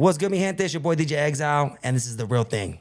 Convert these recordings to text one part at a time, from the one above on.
What's good, mi gente? It's your boy DJ Exile, and this is The Real Thing.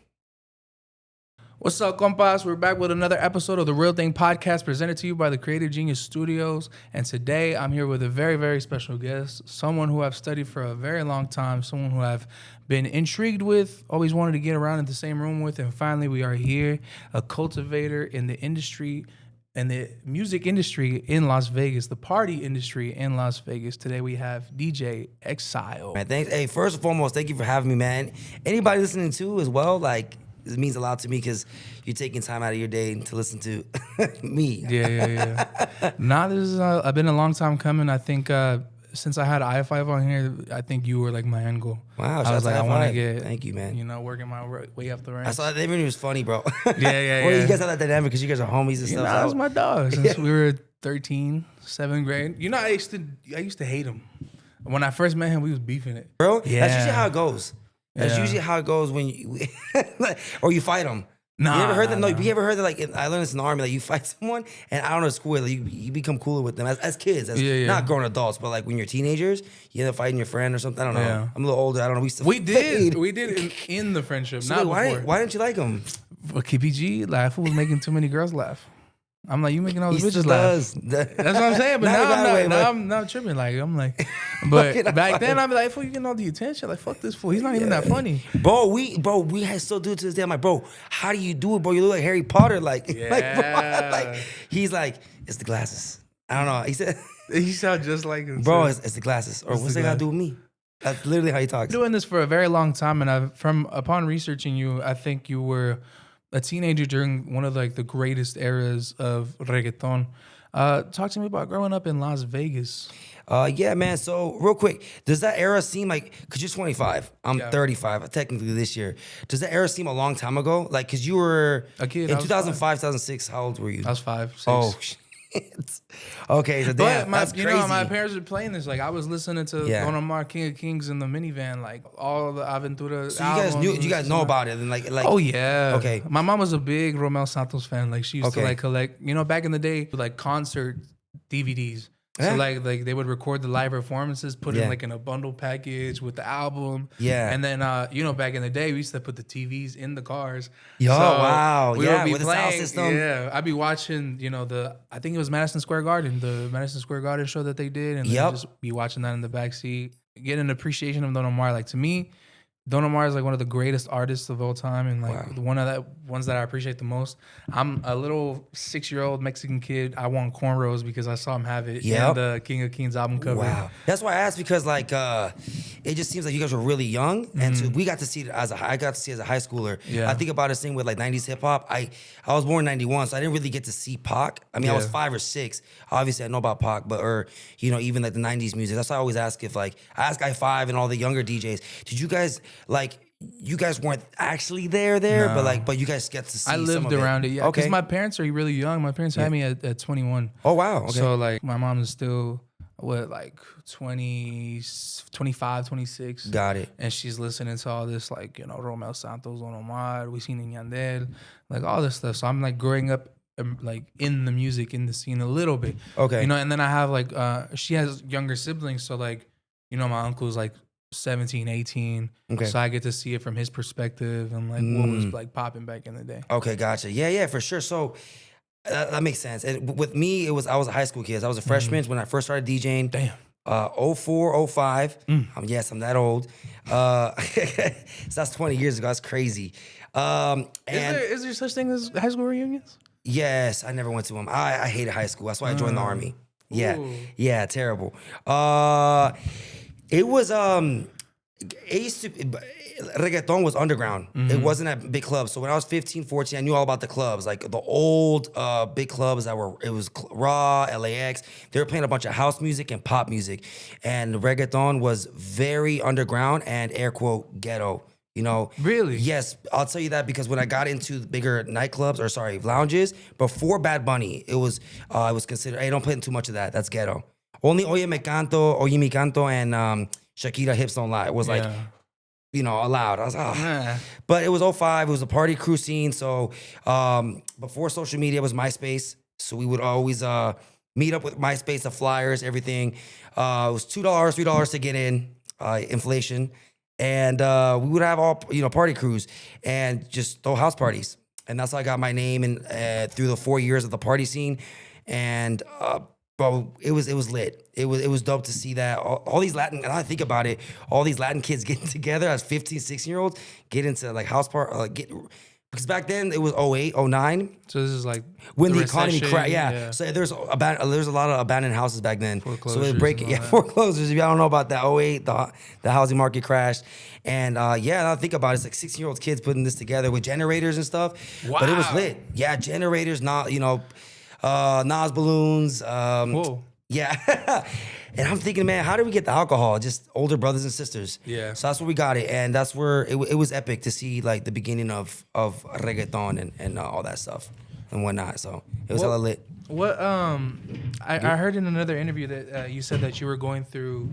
What's up, compas? We're back with another episode of The Real Thing podcast presented to you by the Creative Genius Studios. And today I'm here with a very, very special guest, someone who I've studied for a very long time, someone who I've been intrigued with, always wanted to get around in the same room with, and finally we are here, a cultivator in the industry, and the music industry in Las Vegas, the party industry in Las Vegas. Today we have DJ Exile. Man, thanks. Hey, first and foremost, thank you for having me, man. Anybody listening to as well, like, it means a lot to me because you're taking time out of your day to listen to me. Yeah. Nah, this is I've been a long time coming. I think since I had I-5 on here, I think you were like my end goal. Wow, I was like, I want to get, thank you, man. You know, working my way up the ranks. I saw that interview was funny, bro. Yeah. Well, you guys have that dynamic because you guys are homies and stuff. That was my dog since we were 13, 7th grade. You know, I used to hate him. When I first met him, we was beefing it. Bro, Yeah. That's usually how it goes. That's usually how it goes when you, or you fight them. Nah, you ever heard that? nah. No, you ever heard that? Like, I learned this in the army. Like, you fight someone, and I don't know, it's cool. Like, you become cooler with them as kids, not grown adults, but like when you're teenagers, you end up fighting your friend or something. I don't know. Yeah. I'm a little older. I don't know. We did in the friendship. So not wait, before. why didn't you like him? For KPG, like, who was making too many girls laugh. I'm like, you making all He these bitches still laugh. does. That's what I'm saying. But now I'm not tripping. Like, I'm like, but back then I'd be like, fool, you getting all the attention. Like, fuck this fool. He's not even that funny. Bro, we still do it to this day. I'm like, bro, how do you do it, bro? You look like Harry Potter. Like, bro, he's like, it's the glasses. I don't know. He said, He sound just like him. bro, it's the glasses. Or what's that got to do with me? That's literally how he talks. Doing this for a very long time, and upon researching you, I think you were a teenager during one of like the greatest eras of reggaeton. Talk to me about growing up in Las Vegas. Yeah, man. So real quick, does that era seem like, because you're 25, I'm 35, technically this year. Does that era seem a long time ago? Like, because you were A kid. in 2005, 2006, how old were you? I was 5, 6. Oh, shit. Okay, so damn, that's crazy. My parents were playing this. Like, I was listening to Don Omar, King of Kings in the minivan, like all the Aventura. So you guys know about it, and like. Oh yeah. Okay. My mom was a big Romeo Santos fan. Like, she used to like collect. You know, back in the day, like concert DVDs. So like they would record the live performances, put it like in a bundle package with the album. Yeah. And then back in the day we used to put the TVs in the cars. Yo, so wow. We would be with playing, the sound system. Yeah. I'd be watching, I think it was Madison Square Garden, the Madison Square Garden show that they did, and then just be watching that in the backseat. Get an appreciation of Don Omar. Like, to me, Don Omar is like one of the greatest artists of all time, and like one of the ones that I appreciate the most. I'm a little 6-year-old Mexican kid. I want cornrows because I saw him have it in the King of Kings album cover. Wow, that's why I asked, because like it just seems like you guys were really young, and so we got to see it I got to see it as a high schooler. Yeah. I think about this thing with like 90s hip hop. I was born in 91, so I didn't really get to see Pac. I mean, I was 5 or 6. Obviously, I know about Pac, but even like the 90s music. That's why I always ask if like I ask I-5 and all the younger DJs. Did you guys like? You guys weren't actually there, no. but you guys get to see. I lived around it, because my parents are really young. My parents had me at 21. Oh wow! Okay. So like my mom is still like 20, 25, 26. Got it. And she's listening to all this like Romeo Santos, Don Omar, we seen in Yandel, like all this stuff. So I'm like growing up like in the music, in the scene a little bit. Okay. And then I have like she has younger siblings, so like my uncle's like 17, 18. Okay. So I get to see it from his perspective and like what was like popping back in the day. Okay, gotcha. Yeah, for sure. So that makes sense. And with me, I was a high school kid. I was a freshman when I first started DJing. Damn. 04, 05. Yes, I'm that old. So that's 20 years ago. That's crazy. Is there such thing as high school reunions? Yes, I never went to them. I hated high school. That's why I joined the Army. Yeah, terrible. It was reggaeton was underground. It wasn't at big clubs. So when I was 15, 14, I knew all about the clubs, like the old big clubs it was Rauw, LAX. They were playing a bunch of house music and pop music, and reggaeton was very underground and air quote ghetto. Really? Yes, I'll tell you that because when I got into the bigger nightclubs lounges before Bad Bunny, it was considered, hey, don't play too much of that. That's ghetto. Only Oye Me Canto, and Shakira Hips Don't Lie was like, allowed. I was But it was 05. It was a party crew scene. So before social media, it was MySpace. So we would always meet up with MySpace, the flyers, everything. It was $2, $3 to get in, inflation. And we would have all, party crews and just throw house parties. And that's how I got my name and through the 4 years of the party scene. And bro, it was lit. It was dope to see that all these Latin, and I think about it, all these Latin kids getting together as 15, 16-year-olds, get into like house party, because back then it was 08, 09. So this is like when the economy crashed. Yeah. So there's a lot of abandoned houses back then. Foreclosures. So they break it. Yeah, foreclosures. If y'all don't know about that, 08, the housing market crashed. And I think about it, it's like 16-year-old kids putting this together with generators and stuff. Wow. But it was lit. Yeah, generators, not, Nas balloons. Whoa. Yeah. And I'm thinking, man, how did we get the alcohol? Just older brothers and sisters. Yeah. So that's where we got it. And that's where it was epic to see like the beginning of reggaeton and all that stuff and whatnot. So it was hella lit. What I heard in another interview that you said that you were going through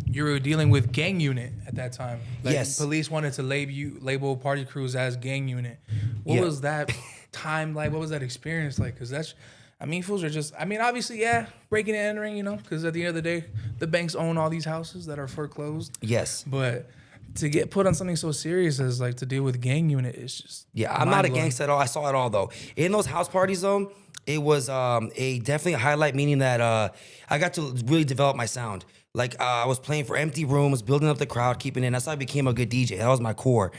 you were dealing with gang unit at that time. Like, yes. Police wanted to label party crews as gang unit. What was that time like? What was that experience like? Because fools are just, obviously, breaking and entering, because at the end of the day, the banks own all these houses that are foreclosed. Yes. But to get put on something so serious as like to deal with gang unit, it's just I'm not a gangster at all. I saw it all though. In those house parties though, it was definitely a highlight, meaning that I got to really develop my sound. Like I was playing for empty rooms, building up the crowd, keeping in. That's how I became a good DJ. That was my core.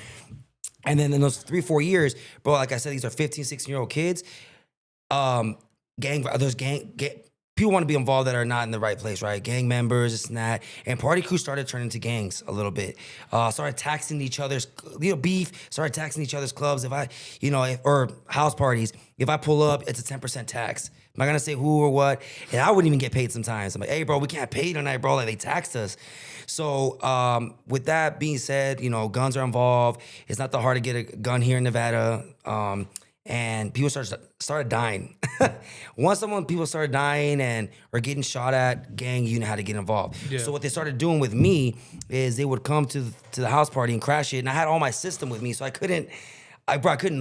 And then in those 3-4 years, bro, like I said, these are 15, 16-year-old kids. People want to be involved that are not in the right place, right? Gang members, this and that. And party crews started turning into gangs a little bit. Started taxing each other's, beef, started taxing each other's clubs. Or house parties. If I pull up, it's a 10% tax. I'm not gonna say who or what. And I wouldn't even get paid sometimes. I'm like, hey, bro, we can't pay tonight, bro. Like, they taxed us. So with that being said, guns are involved. It's not that hard to get a gun here in Nevada. And people started dying. Once people started dying or getting shot at, gang unit had to get involved. Yeah. So what they started doing with me is they would come to the house party and crash it, and I had all my system with me, so I couldn't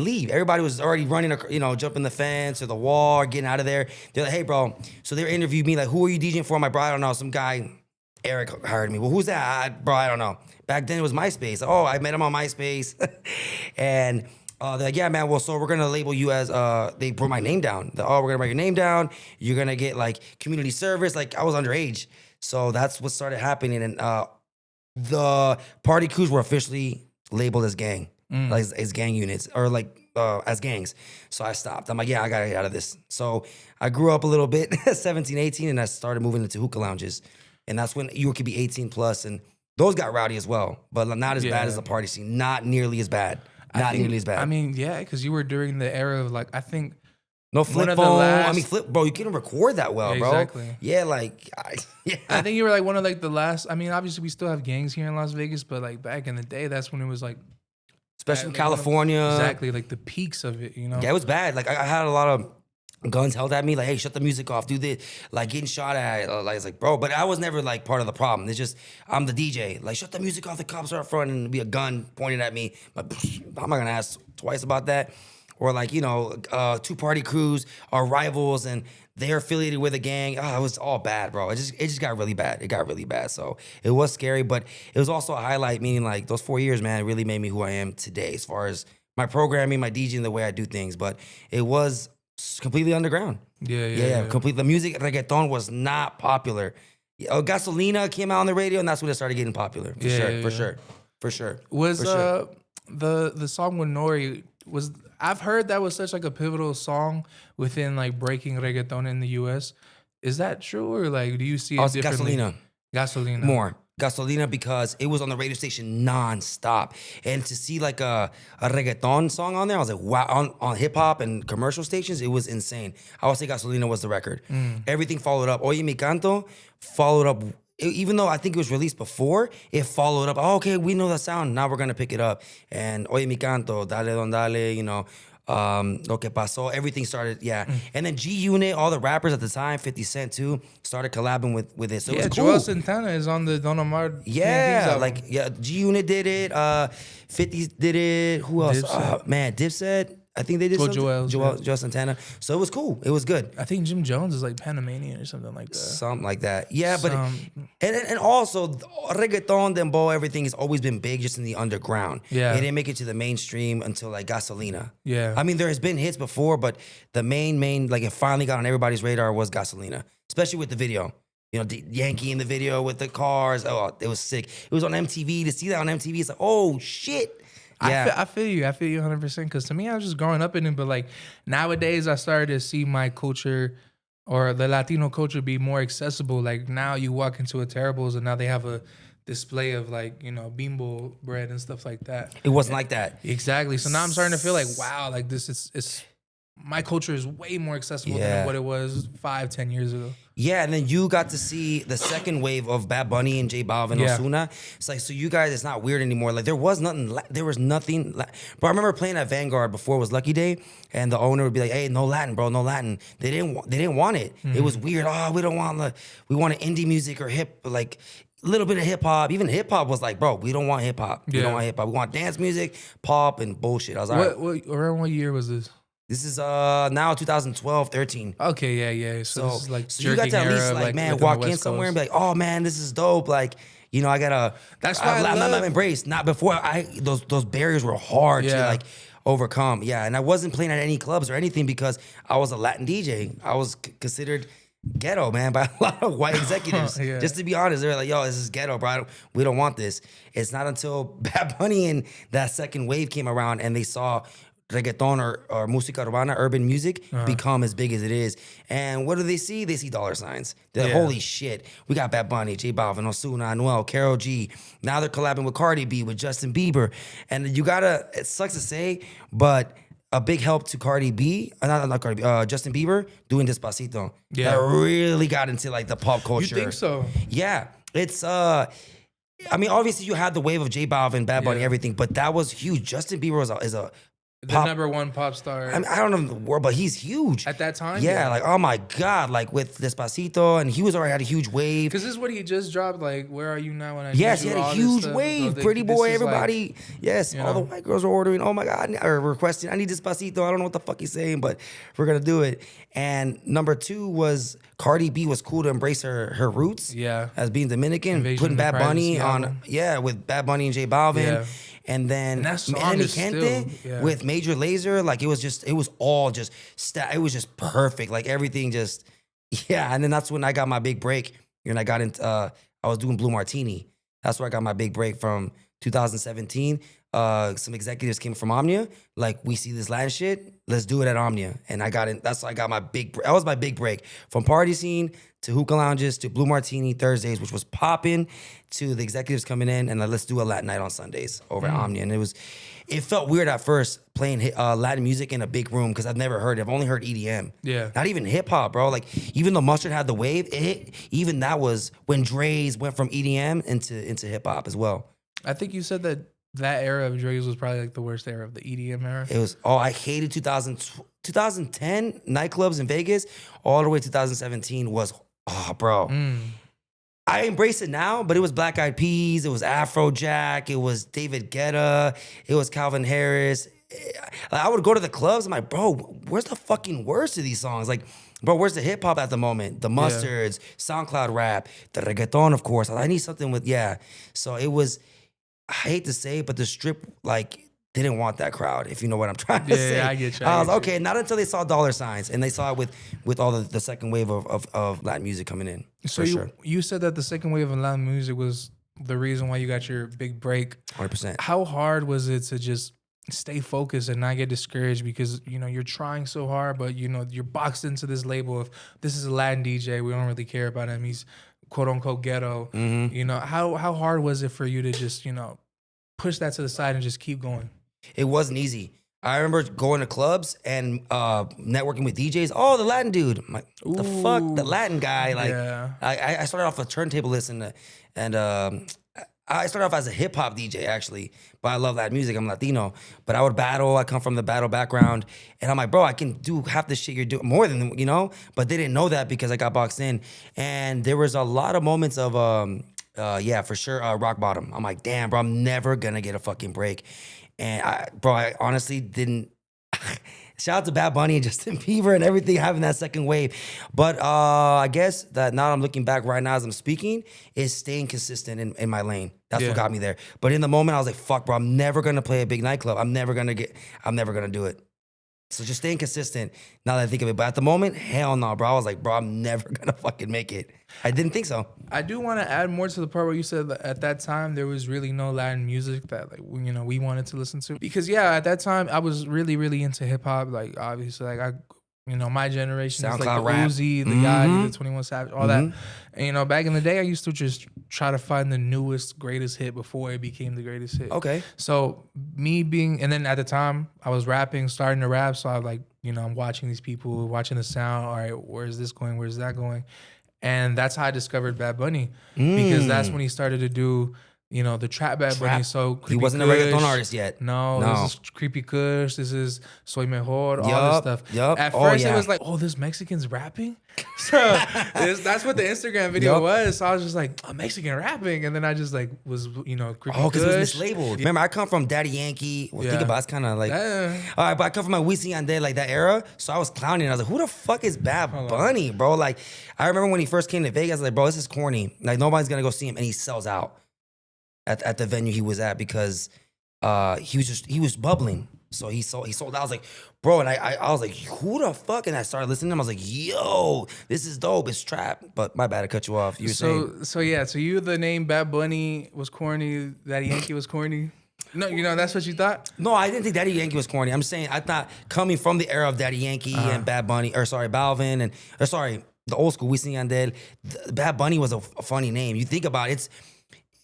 leave. Everybody was already running, jumping the fence or the wall, or getting out of there. They're like, hey, bro. So they interviewed me like, who are you DJing for? I'm like, bro, I don't know. Some guy, Eric, hired me. Well, who's that? Bro, I don't know. Back then it was MySpace. Oh, I met him on MySpace. And they're like, yeah, man, well, so we're going to label you as, they brought my name down. We're going to write your name down. You're going to get, like, community service. Like, I was underage. So that's what started happening. And the party crews were officially labeled as gang, like as gang units, or, like, as gangs. So I stopped. I'm like, yeah, I got to get out of this. So I grew up a little bit, 17, 18, and I started moving into hookah lounges. And that's when you could be 18 plus. And those got rowdy as well, but not as bad as the party scene. Not nearly as bad. Nearly as bad. Because you were during the era of, like, I think... No flip phone. Bro, you couldn't record that well, bro. Exactly. Yeah, I think you were, like, one of, like, the last... obviously, we still have gangs here in Las Vegas, but, like, back in the day, that's when it was, like... Especially in California. Exactly, like, the peaks of it, Yeah, it was bad. Like, I had a lot of guns held at me, like, hey, shut the music off, do this, like, getting shot at, like, it's like, bro, but I was never, like, part of the problem. It's just, I'm the DJ, like, shut the music off, the cops are up front, and be a gun pointed at me, but I'm not gonna ask twice about that. Or, like, two party crews are rivals, and they're affiliated with a gang. It was all bad, bro. It just got really bad. It got really bad, so it was scary, but it was also a highlight, meaning, like, those 4 years, man, it really made me who I am today, as far as my programming, my DJing, the way I do things, but it was completely underground. Yeah. Completely. The music, reggaeton, was not popular. Gasolina came out on the radio, and that's when it started getting popular. For sure. Was the song with Nori, I've heard that was such, like, a pivotal song within, like, breaking reggaeton in the U.S. Is that true, or, like, do you see it differently? Gasolina. More. Gasolina, because it was on the radio station nonstop. And to see, like, a reggaeton song on there, I was like, wow. On hip-hop and commercial stations, it was insane. I would say Gasolina was the record. Everything followed up. Oye Mi Canto followed up. Even though I think it was released before, it followed up. Oh, okay, we know the sound. Now we're going to pick it up. And Oye Mi Canto, Dale Don Dale, Lo Que Pasó, everything started, And then G-Unit, all the rappers at the time, 50 Cent too, started collabing with it. So it was cool. Joel Santana is on the Don Omar. G-Unit did it. 50 did it. Who else? Dipset. Dipset. I think they did Joel Santana. So it was cool. It was good. I think Jim Jones is like Panamanian or something like that. Something like that. Yeah, but and also reggaeton, dembow, everything has always been big just in the underground. Yeah. It didn't make it to the mainstream until like Gasolina. Yeah. I mean, there has been hits before, but the main, like it finally got on everybody's radar was Gasolina, especially with the video. You know, Yankee in the video with the cars. Oh, it was sick. It was on MTV. To see that on MTV, it's like, oh, shit. Yeah. I feel you 100%. Because to me, I was just growing up in it. But like nowadays, I started to see my culture or the Latino culture be more accessible. Like now you walk into a Terribles and now they have a display of like, you know, bimbo bread and stuff like that. It wasn't like that. Exactly. So now I'm starting to feel like, wow, like this is my culture is way more accessible than what it was 5-10 years ago. Yeah, and then you got to see the second wave of Bad Bunny and J Balvin, Ozuna. It's like, so you guys, it's not weird anymore. Like there was nothing. But I remember playing at Vanguard before it was Lucky Day, and the owner would be like, "Hey, no Latin, bro, no Latin." They didn't want it. Mm-hmm. It was weird. Oh, we don't want we want indie music or like a little bit of hip hop. Even hip hop was like, bro, we don't want hip hop. We don't want hip hop. We want dance music, pop, and bullshit. I was like, around what year was this? This is now 2012, 13. Okay, yeah. So this is like so you got to at least like man walk in somewhere and be like, oh man, this is dope. Like, you know, I gotta. That's why I'm embraced. Not before those barriers were hard to like overcome. Yeah, and I wasn't playing at any clubs or anything because I was a Latin DJ. I was considered ghetto, man, by a lot of white executives. Just to be honest, they're like, yo, this is ghetto, bro. We don't want this. It's not until Bad Bunny and that second wave came around and they saw reggaeton or música urbana, urban music, become as big as it is. And what do they see? They see dollar signs. They're like, holy shit, we got Bad Bunny, J Balvin, Ozuna, Anuel, Karol G. Now they're collabing with Cardi B, with Justin Bieber. And you gotta, it sucks to say, but a big help to Cardi B, not Cardi B, Justin Bieber doing Despacito. Yeah. That really got into like the pop culture. You think so? Yeah. It's, I mean, obviously you had the wave of J Balvin, Bad Bunny, everything, but that was huge. Justin Bieber is a the number one pop star. I mean, I don't know the word, but he's huge. At that time? Yeah, like, oh my God, like with Despacito, and he was already had a huge wave. Because this is what he just dropped, like, Where Are You Now When I Yes, Need You? he had a huge wave. So Pretty Boy, everybody. Like, yes, all the white girls are ordering, oh my God, or requesting, I need Despacito. I don't know what the fuck he's saying, but we're going to do it. And number two was Cardi B was cool to embrace her roots as being Dominican, putting Bad Bunny on, with Bad Bunny and J Balvin. Yeah. And then Andy Kente with Major Lazer, like it was all just it was just perfect. Like everything just, and then that's when I got my big break. And I got into, I was doing Blue Martini. That's where I got my big break from 2017. Some executives came from Omnia, like, we see this Latin shit, let's do it at Omnia. And I got in, that's why I got my that was my big break. From party scene to hookah lounges to Blue Martini Thursdays, which was popping, to the executives coming in and like, let's do a Latin night on Sundays over at Omnia. And it felt weird at first playing Latin music in a big room because I've never heard it. I've only heard EDM. Yeah. Not even hip hop, bro. Like, even though Mustard had the wave, even that was when Dre's went from EDM into hip hop as well. I think you said that era of Dre's was probably like the worst era of the EDM era. It was, I hated 2010 nightclubs in Vegas all the way to 2017 was, bro. I embrace it now, but it was Black Eyed Peas, it was Afrojack, it was David Guetta, it was Calvin Harris. I would go to the clubs, I'm like, bro, where's the fucking words to these songs? Like, bro, where's the hip hop at the moment? The Mustards, SoundCloud rap, the reggaeton, of course. I need something with, So it was, I hate to say it, but the strip, like, didn't want that crowd, if you know what I'm trying to say. Yeah, I get you. I was okay, not until they saw dollar signs and they saw it with all the second wave of Latin music coming in. So you said that the second wave of Latin music was the reason why you got your big break. 100%. How hard was it to just stay focused and not get discouraged because, you know, you're trying so hard, but, you know, you're boxed into this label of this is a Latin DJ. We don't really care about him. He's quote unquote ghetto. Mm-hmm. You know, how hard was it for you to just, you know, push that to the side and just keep going? It wasn't easy. I remember going to clubs and networking with DJs. Oh, the Latin dude. I'm like, the fuck? The Latin guy. Like, I started off a turntablist and I started off as a hip hop DJ actually, but I love Latin music. I'm Latino, but I would battle. I come from the battle background, and I'm like, bro, I can do half the shit you're doing, more than, you know. But they didn't know that because I got boxed in, and there was a lot of moments of for sure, rock bottom. I'm like, damn, bro, I'm never gonna get a fucking break. And I honestly didn't. shout out to Bad Bunny and Justin Bieber and everything having that second wave. But I guess that now I'm looking back right now as I'm speaking is staying consistent in my lane. That's what got me there. But in the moment I was like, fuck, bro, I'm never gonna play a big nightclub. I'm never gonna do it. So just staying consistent now that I think of it. But at the moment, hell no, bro. I was like, bro, I'm never gonna fucking make it. I didn't think so. I do want to add more to the part where you said that at that time there was really no Latin music that we wanted to listen to. Because at that time I was really, really into hip hop. Like obviously like my generation is like the rap. Uzi, the Yachty, the 21 Savage, all that. And back in the day I used to just try to find the newest, greatest hit before it became the greatest hit. Okay. So and then at the time I was rapping, starting to rap. So I was like, I'm watching these people, watching the sound. All right, where's this going? Where's that going? And that's how I discovered Bad Bunny because that's when he started to do, the trap Bad Bunny. So he wasn't a reggaeton artist yet. No. This is Creepy Kush. This is Soy Mejor. All this stuff. At first it was like, this Mexican's rapping. So that's what the Instagram video was. So I was just like, a Mexican rapping, and then I just like was Creepy Kush. Because it was mislabeled. Remember, I come from Daddy Yankee. Well, think about it, it's kind of like, all right, but I come from my Wisin and Yandel, like that era. So I was clowning. I was like, who the fuck is Bad Bunny, bro? Like, I remember when he first came to Vegas, I was like, bro, this is corny. Like, nobody's gonna go see him, and he sells out at the venue he was at because he was bubbling. So he sold out. I was like, bro, and I was like, who the fuck? And I started listening to him. I was like, yo, this is dope. It's trap. But my bad, I cut you off. You were saying. So you the name Bad Bunny was corny, Daddy Yankee was corny? No, that's what you thought? No, I didn't think Daddy Yankee was corny. I'm saying I thought coming from the era of Daddy Yankee and Bad Bunny, Balvin, the old school Wisin and Yandel, Bad Bunny was a funny name. You think about it,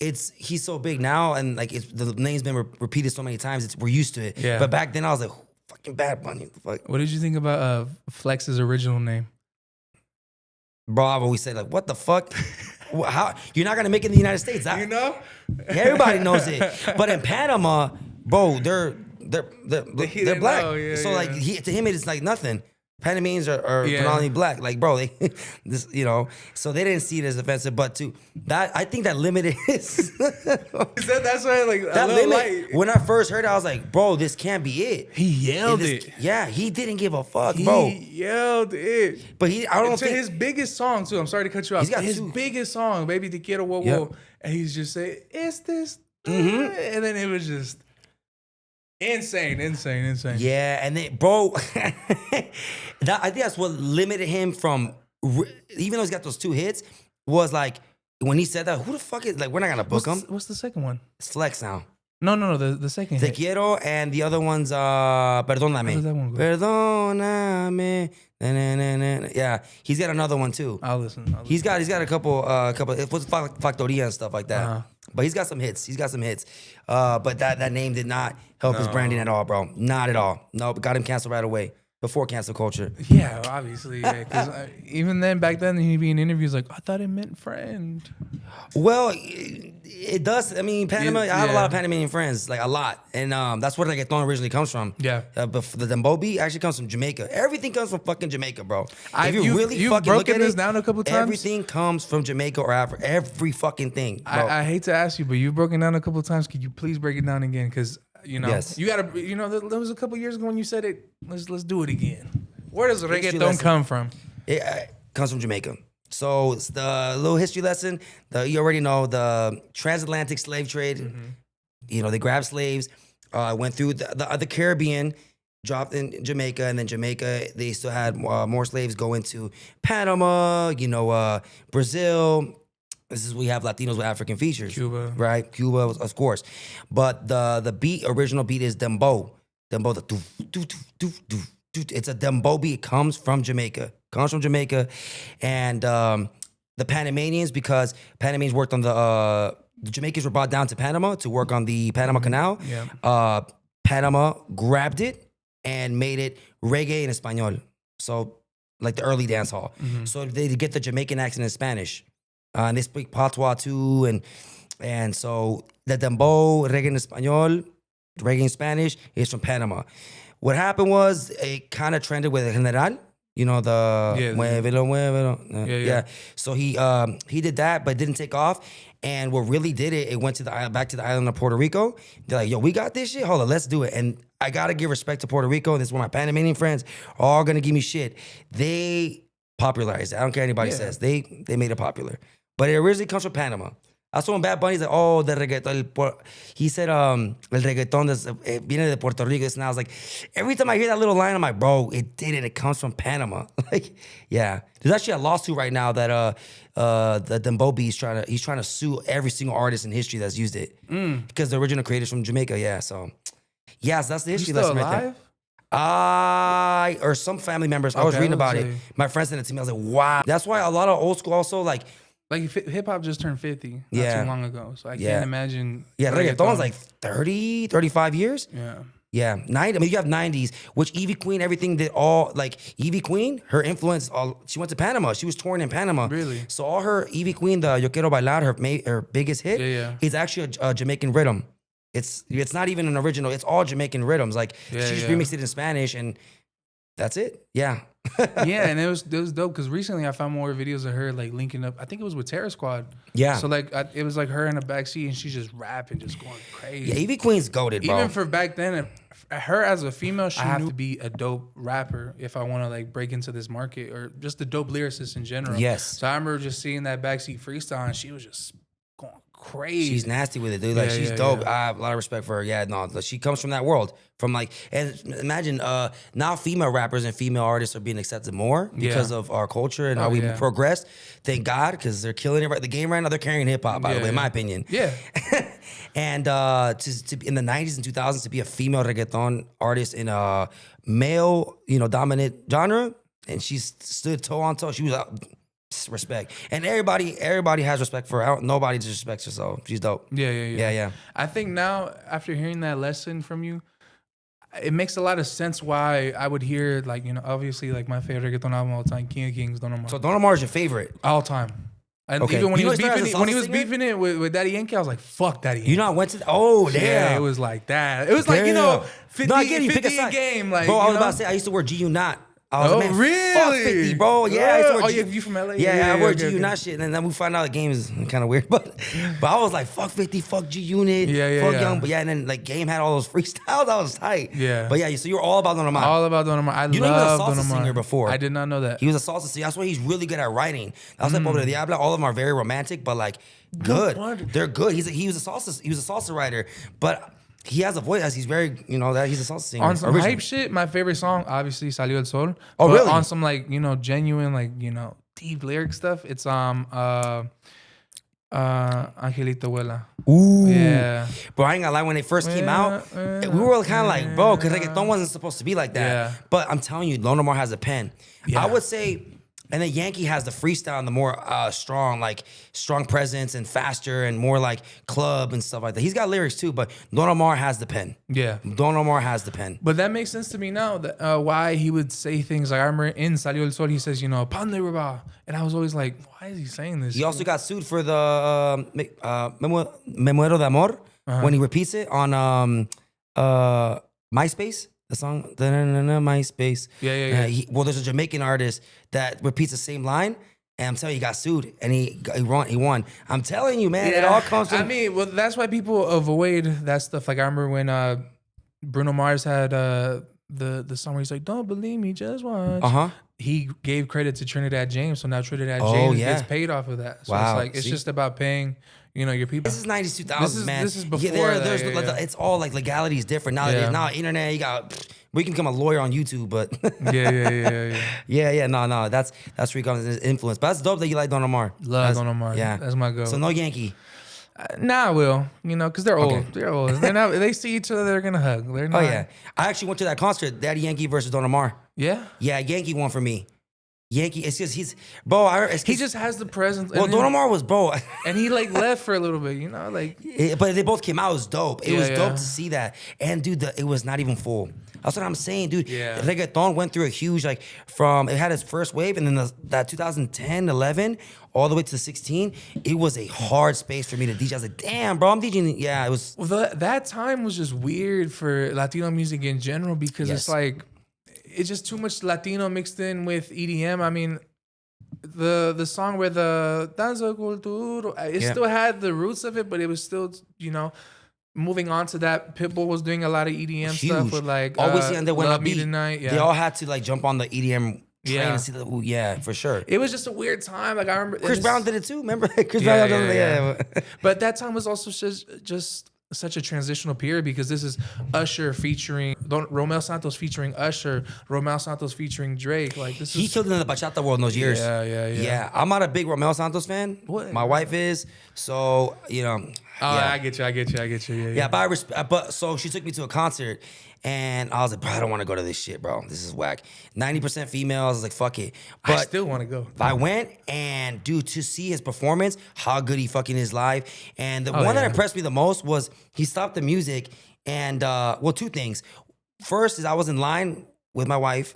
he's so big now, and like the name's been repeated so many times. We're used to it. Yeah. But back then I was like, fucking Bad Bunny. What the fuck? What did you think about Flex's original name? Bro, I've always said like, what the fuck? How you're not gonna make it in the United States? Everybody knows it. But in Panama, bro, they're black. So like to him it's like nothing. Panamanians are predominantly black, like bro. So they didn't see it as offensive, but I think that limited his. That's why, like that limit. When I first heard it, I was like, bro, this can't be it. He yelled it. Yeah, he didn't give a fuck, bro. He yelled it. But I don't think his biggest song too. I'm sorry to cut you off. He's got his biggest song, "Baby Te Quiero," whoa, and he's just saying, "It's this," and then it was just. Insane. Yeah, and then, bro, I think that's what limited him from, even though he's got those two hits, was like, when he said that, who the fuck is, like, we're not going to book him. What's the second one? It's Flex now. No, the second hit. Te Quiero, and the other one's, Perdóname. How does that one go? Perdóname. Na. Yeah, he's got another one too. I'll listen. He's got a couple, it was Factoria and stuff like that. But he's got some hits. But that name did not help his branding at all, bro. Not at all. No, but got him canceled right away. Before cancel culture. Yeah, obviously. Yeah, because even then, back then, he'd be in interviews like, I thought it meant friend. Well, it does. I mean, Panama. I have a lot of Panamanian friends, like a lot, and that's where Reggaeton originally comes from. Yeah. But the dembow beat actually comes from Jamaica. Everything comes from fucking Jamaica, bro. If you really you've fucking look at this it, down a couple times. Everything comes from Jamaica or Africa. Every fucking thing. Bro. I hate to ask you, but you've broken down a couple times. Could you please break it down again? Because you gotta. There was a couple years ago when you said it. Let's do it again. Where does reggaeton come from? It comes from Jamaica. So it's the little history lesson. You already know the transatlantic slave trade. Mm-hmm. They grabbed slaves, went through the Caribbean, dropped in Jamaica, and then Jamaica, they still had more slaves go into Panama, Brazil. We have Latinos with African features. Cuba. Right? Cuba, of course. But the original beat is dembow. Dembow, the doof, doof, doof, doof. It's a dembow beat. It comes from Jamaica. And the Panamanians, because Panamanians worked on the Jamaicans were brought down to Panama to work on the Panama Canal. Yeah. Panama grabbed it and made it reggae in Espanol. So like the early dance hall. Mm-hmm. So they get the Jamaican accent in Spanish. And they speak patois too. And so the dembow, reggae in Espanol, reggae in Spanish is from Panama. What happened was it kind of trended with General, muévelo. Yeah. So he did that, but it didn't take off. And what really did it went to back to the island of Puerto Rico. They're like, yo, we got this shit. Hold on, let's do it. And I gotta give respect to Puerto Rico. This is where my Panamanian friends are all gonna give me shit. They popularized it. I don't care what anybody says. They made it popular. But it originally comes from Panama. I saw when Bad Bunny's like, oh, the reggaeton. He said, el reggaeton viene de Puerto Rico. And I was like, every time I hear that little line, I'm like, bro, it didn't. It comes from Panama. Like, yeah. There's actually a lawsuit right now that the Dembobi he's trying to sue every single artist in history that's used it. Because the original creators from Jamaica, yeah. So, yeah, so that's the history lesson right there. Or some family members. I was reading about it. My friend sent it to me. I was like, wow. That's why a lot of old school also like hip hop just turned 50 not too long ago. So I can't imagine. Yeah, reggaeton's like 30, 35 years. Yeah, 90. I mean, you have 90s, which Evie Queen, everything did all, like, Evie Queen, her influence, she went to Panama. She was touring in Panama. Really? So all her, Evie Queen, the Yo Quiero Bailar, her biggest hit, is actually a Jamaican rhythm. It's not even an original. It's all Jamaican rhythms. Like, she just remixed it in Spanish, and that's it. Yeah. And it was dope because recently I found more videos of her like linking up. I think it was with Terror Squad. Yeah. So like it was like her in the backseat and she's just rapping, just going crazy. Yeah, Evie Queen's goated, bro. Even for back then, her as a female, she have to be a dope rapper if I want to like break into this market or just a dope lyricist in general. Yes. So I remember just seeing that backseat freestyle and she was just going crazy. She's nasty with it, dude. Like she's dope. I have a lot of respect for her. Yeah, no, she comes from that world. From like, and imagine now female rappers and female artists are being accepted more because of our culture and how we progressed. Thank God, because they're killing it. Right, the game right now they're carrying hip hop. By the way, in my opinion. Yeah. And to in the 90s and 2000s to be a female reggaeton artist in a male, dominant genre, and she stood toe on toe. She was respect, and everybody has respect for her. Nobody disrespects her, so she's dope. Yeah. I think now after hearing that lesson from you, it makes a lot of sense why I would hear like obviously like my favorite reggaeton album of all time, King of Kings, Don Omar. So Don Omar is your favorite all time. And even when he was beefing it with Daddy Yankee, I was like, fuck Daddy Yankee. I went to damn. Yeah, it was like that. It was like 50 a game. Like, bro, I was about to say I used to wear GU Not. I was like, man, really? Fuck 50, bro. Yeah. You from LA? Yeah, I wear GU Not shit. And then we find out the game is kind of weird. But I was like, fuck 50, fuck G Unit, fuck Young. But and then like Game had all those freestyles. I was tight. Yeah. But so you were all about Don Omar. All about Don Omar. I love Don Omar. He was a salsa singer before. I did not know that. He was a salsa singer. That's why he's really good at writing. That's like Pobre Diablo. All of them are very romantic, but like good. They're good. He was a salsa writer. But he has a voice as he's very, he's a salsa singer. On some hype shit, my favorite song, obviously, Salió el Sol. Oh, really? On some, like, genuine, like, deep lyric stuff, it's Angelita Abuela. Ooh. Yeah. Bro, I ain't gonna lie, when they first came out, we were kind of like, bro, because reggaeton wasn't supposed to be like that. Yeah. But I'm telling you, Don Omar has a pen. Yeah. I would say... And then Yankee has the freestyle and the more strong presence and faster and more like club and stuff like that. He's got lyrics too, but Don Omar has the pen. Yeah. Don Omar has the pen. But that makes sense to me now, that why he would say things like, I remember in Salió el Sol, he says, Pan de Ruba. And I was always like, why is he saying this? He also got sued for the Me Muero de Amor when he repeats it on MySpace. The song, MySpace. Yeah. Well, there's a Jamaican artist that repeats the same line, and I'm telling you, he got sued, and he won. I'm telling you, man, it all comes from... that's why people avoid that stuff. Like, I remember when Bruno Mars had the song where he's like, don't believe me, just watch. He gave credit to Trinidad James, so now Trinidad James gets paid off of that. So it's like, it's just about paying... your people. This is 90s, 2000s, man. This is before it's all like legality is different. Now internet, you got... We can become a lawyer on YouTube, but... Yeah. No. That's where he comes his influence. But that's dope that you like Don Omar. Love Don Omar. Yeah. That's my go. So no Yankee. I will. Because they're old. Okay. They're old. They see each other, they're going to hug. They're not... Oh, yeah. I actually went to that concert, Daddy Yankee versus Don Omar. Yeah? Yeah, Yankee won for me. Yankee, it's just he just has the presence. Well, Don Omar was and he like left for a little bit, but they both came out. It was dope. It was dope to see that. And dude, it was not even full. That's what I'm saying, dude. Yeah. Reggaeton went through a huge it had its first wave, and then that 2010, 11, all the way to 16, it was a hard space for me to DJ. I was like, damn, bro, I'm DJing. Yeah, it was. Well, that time was just weird for Latino music in general because it's like. It's just too much Latino mixed in with EDM. I mean, the song where the Danza Cultura, it still had the roots of it, but it was still, moving on to that, Pitbull was doing a lot of EDM Huge. stuff with like always see on there when I Love Me beat. Tonight. Yeah. They all had to like jump on the EDM train Yeah. and see the yeah, for sure. It was just a weird time. Like I remember Chris Brown did it too. Remember Chris Yeah, Brown? yeah. But that time was also just such a transitional period because this is Usher featuring Romeo Santos featuring Usher, Romeo Santos featuring Drake. Like this He is killed it in the bachata world in those years. Yeah. I'm not a big Romeo Santos fan. What? My wife is, so you know. Oh, yeah. I get you. Yeah, but so she took me to a concert, and I was like, bro, I don't want to go to this shit, bro. This is whack. 90% females. I was like, fuck it. But I still want to go. I went, and dude, to see his performance, how good he fucking is live, and the one that impressed me the most was he stopped the music, and well, two things. First is I was in line with my wife,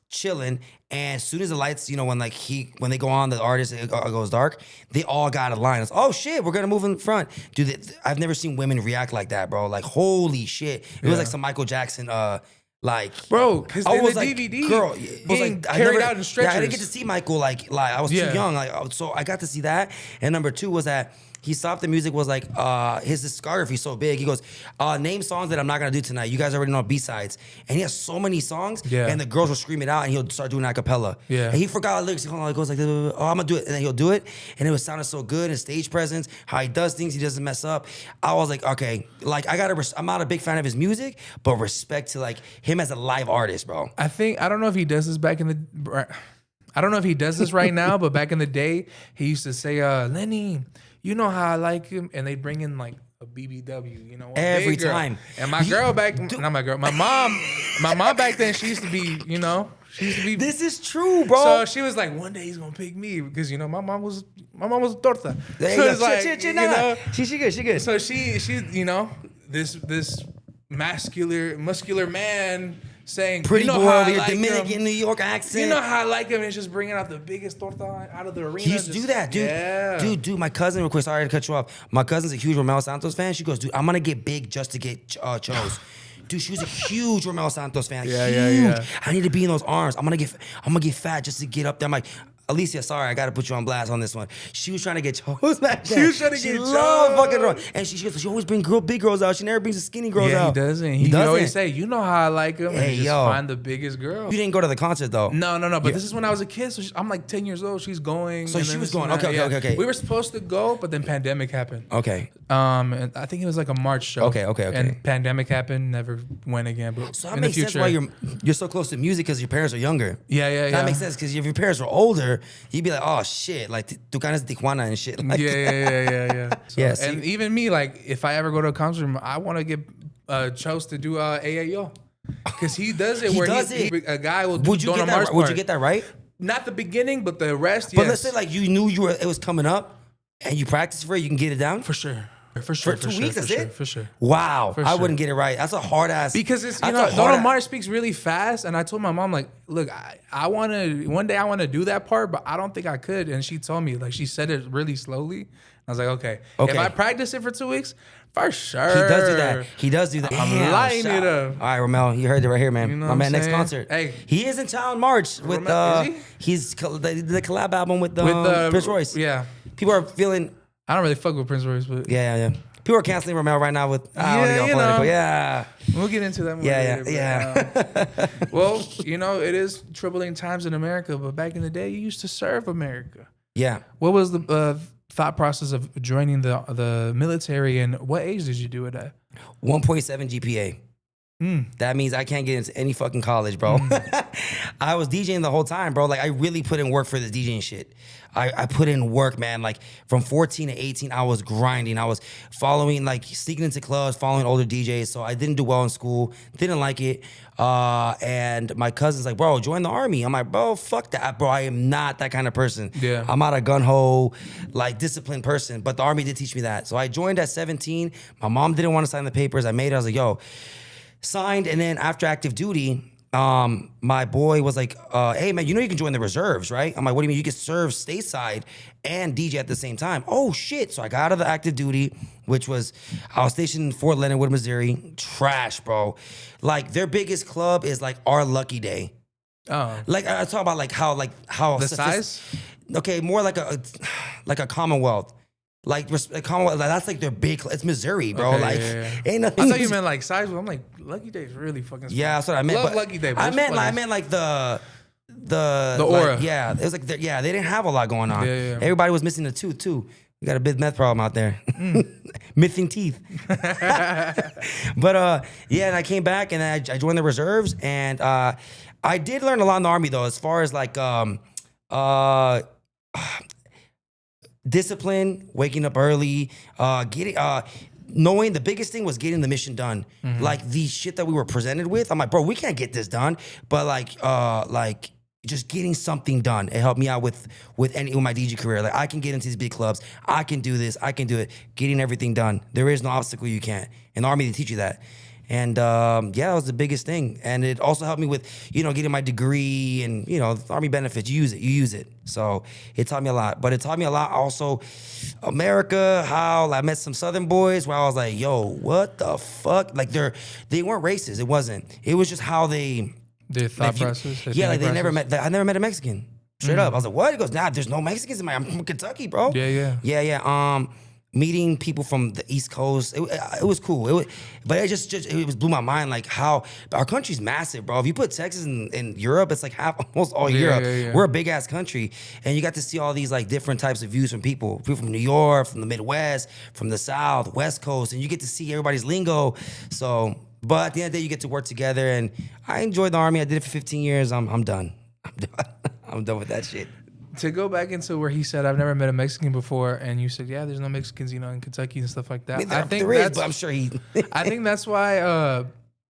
chilling, and as soon as the lights, you know, when they go on, the artist it goes dark, they all got a line. It's, oh shit, we're gonna move in front, dude. I've never seen women react like that, bro. Like holy shit, it was like some Michael Jackson, like bro. Because in the like, DVD, girl, it was like carried out in stretchers. Yeah, I didn't get to see Michael. Like I was too young. Like so, I got to see that. And number two was that he stopped the music. Was like his discography so big. He goes, name songs that I'm not gonna do tonight. You guys already know B-sides. And he has so many songs. Yeah. And the girls will scream it out, and he'll start doing a cappella. Yeah. And he forgot the lyrics. He goes like, oh, I'm gonna do it, and then he'll do it. And it was sounding so good. His stage presence, how he does things, he doesn't mess up. I was like, okay, like I'm not a big fan of his music, but respect to like him as a live artist, bro. I don't know if he does this back in the. I don't know if he does this right now, but back in the day, he used to say, "Lenny, you know how I like him," and they bring in like a BBW, you know, every time. And my girl not my girl, my mom back then, she used to be. This is true, bro. So she was like, one day he's gonna pick me because you know my mom was a torta. There So you it's go. like, She you know, she good. so she you know this muscular man saying Pretty you know boy how over I here, like Dominican, him. New York accent. You know how I like him, and just bringing out the biggest torta out of the arena. He used to do that, dude. Yeah. Dude, my cousin, real quick, sorry to cut you off. My cousin's a huge Romeo Santos fan. She goes, dude, I'm gonna get big just to get chose. Dude, she was a huge Romeo Santos fan. Huge. I need to be in those arms. I'm gonna get fat just to get up there. I'm like, Alicia, sorry, I gotta put you on blast on this one. She was trying to get chose back then. She was trying to get loved chose. fucking Romeo. And she always brings big girls out. She never brings the skinny girls Yeah, out. he doesn't. He always say, you know how I like him, Hey, and just find the biggest girl. You didn't go to the concert though. No. But this is when I was a kid, so I'm like 10 years old. She's going. So and she then was this and going. that. Okay. We were supposed to go, but then pandemic happened. Okay. And I think it was like a March show. Okay. And pandemic happened, never went again. But So that in the makes sense future, why you're so close to music because your parents are younger. Yeah. That makes sense because if your parents were older, you'd be like, oh shit, like Tucanes de Tijuana and shit. Like, Yeah. So, Yeah, see- and even me, like, if I ever go to a concert, I want to get chose to do AAO. Because he does it He where does it. a guy will do would you Don get that? Omar's Would you part. get that right? Not the beginning, but the rest, But yes. let's say like you knew it was coming up, and you practiced for it, you can get it down For sure. for 2 weeks. That's it. For sure. Wow, For I sure. wouldn't get it right. That's a hard ass. Because it's that's you know a Don hard Omar speaks really fast, and I told my mom like, look, I want to one day I want to do that part, but I don't think I could. And she told me like she said it really slowly. I was like, okay. If I practice it for 2 weeks, for sure. He does do that. I'm Damn, lighting shout- it up. All right, Romeo, you heard it right here, man. You know My what I'm man, next saying? concert. Hey. He is in town in March with Romeo- is he? he's the collab album with With Prince Royce. Yeah. People are feeling. I don't really fuck with Prince Royce, but Yeah. People are canceling Romeo right now with I don't Yeah, wanna you get political. know. Yeah. we'll get into that more Yeah. later. But, well, you know, it is troubling times in America, but back in the day, you used to serve America. Yeah. What was the thought process of joining the military, and what age did you do it at? 1.7 GPA. That means I can't get into any fucking college, bro. I was DJing the whole time, bro. Like I really put in work for this DJing shit. I put in work, man. Like from 14 to 18, I was grinding. I was following, like sneaking into clubs, following older DJs. So I didn't do well in school. Didn't like it. And my cousin's like, bro, join the army. I'm like, bro, fuck that, bro. I am not that kind of person. Yeah. I'm not a gun-ho, like disciplined person. But the army did teach me that. So I joined at 17. My mom didn't want to sign the papers. I made it. I was like, yo, signed. And then after active duty, my boy was like, hey man, you know you can join the reserves, right? I'm like, what do you mean? You can serve stateside and DJ at the same time. Oh shit. So I got out of the active duty, which was, I was stationed in Fort Leonard Wood, Missouri. Trash, bro. Like their biggest club is like our Lucky Day. Oh, Like I talk about how the size? Okay, more like a Commonwealth. Like Commonwealth, that's like their big. It's Missouri, bro. Okay, like ain't nothing. I thought you meant like Sizewell. I'm like Lucky Day's really fucking small. Yeah, that's what I meant. Love Lucky Day. I meant like the aura. Like, yeah, it was like they didn't have a lot going on. Yeah. Everybody was missing a tooth too. We got a big meth problem out there. Missing teeth. But and I came back and I joined the reserves, and I did learn a lot in the Army though, as far as like discipline, waking up early, knowing the biggest thing was getting the mission done. Like the shit that we were presented with, I'm like, bro, we can't get this done. But like just getting something done. It helped me out with my DJ career. Like I can get into these big clubs. I can do this. I can do it. Getting everything done. There is no obstacle you can't. In the Army, they teach you that. And that was the biggest thing. And it also helped me with, getting my degree and, the Army benefits. You use it. So it taught me a lot. But it taught me a lot also America, how I met some Southern boys where I was like, yo, what the fuck? Like they weren't racist. It wasn't. It was just how their thought process. I never met a Mexican. Straight up. I was like, what? He goes, nah, there's no Mexicans in I'm from Kentucky, bro. Yeah. Meeting people from the East Coast, it was cool. But it blew my mind, like how our country's massive, bro. If you put Texas in Europe, it's like almost all Europe. Yeah. We're a big ass country, and you got to see all these like different types of views from people from New York, from the Midwest, from the South, West Coast, and you get to see everybody's lingo. So, but at the end of the day, you get to work together, and I enjoyed the Army. I did it for 15 years. I'm done. I'm done with that shit. To go back into where he said, I've never met a Mexican before, and you said, yeah, there's no Mexicans, in Kentucky and stuff like that. I think there is, but I'm sure he... I think that's why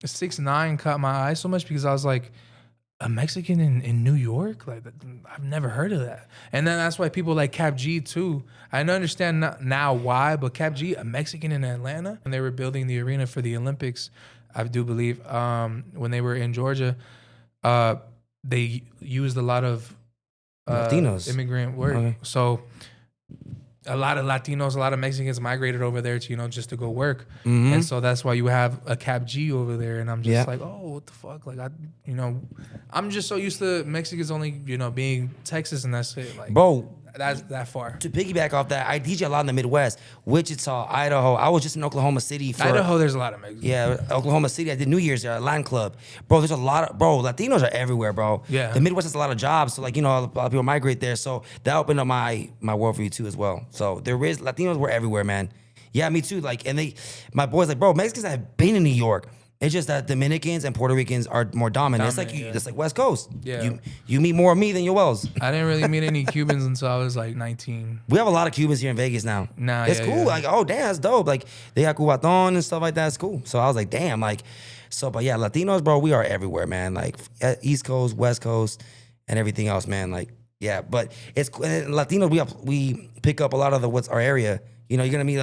6ix9ine caught my eye so much, because I was like, a Mexican in New York? Like, I've never heard of that. And then that's why people like Cap G too. I don't understand now why, but Cap G, a Mexican in Atlanta, when they were building the arena for the Olympics, I do believe, when they were in Georgia, they used a lot of Latinos, immigrant work. Okay. So a lot of Latinos, a lot of Mexicans migrated over there to, just to go work. Mm-hmm. And so that's why you have a Cap G over there. And I'm just like, oh, what the fuck? Like, I'm just so used to Mexicans only, being Texas and that's it. Like, bro, that's that far. To piggyback off that, I DJ a lot in the Midwest, Wichita, Idaho. I was just in Oklahoma City Idaho, there's a lot of Mexicans. Yeah, Oklahoma City. I did New Year's there at Latin Club. Bro, there's a lot of, Latinos are everywhere, bro. Yeah. The Midwest has a lot of jobs, so a lot of people migrate there. So that opened up my worldview too as well. So Latinos were everywhere, man. Yeah, me too. Like, and my boys like, bro, Mexicans have been in New York. It's just that Dominicans and Puerto Ricans are more dominant. It's like West Coast. Yeah. You meet more of me than your Wells. I didn't really meet any Cubans until I was like 19. We have a lot of Cubans here in Vegas now. It's cool. Yeah. Like, oh damn, that's dope. Like they got cubaton and stuff like that. It's cool. So I was like, damn, but yeah, Latinos, bro, we are everywhere, man. Like East Coast, West Coast, and everything else, man. Like, yeah, but it's Latinos. We pick up a lot of what's our area. You're gonna meet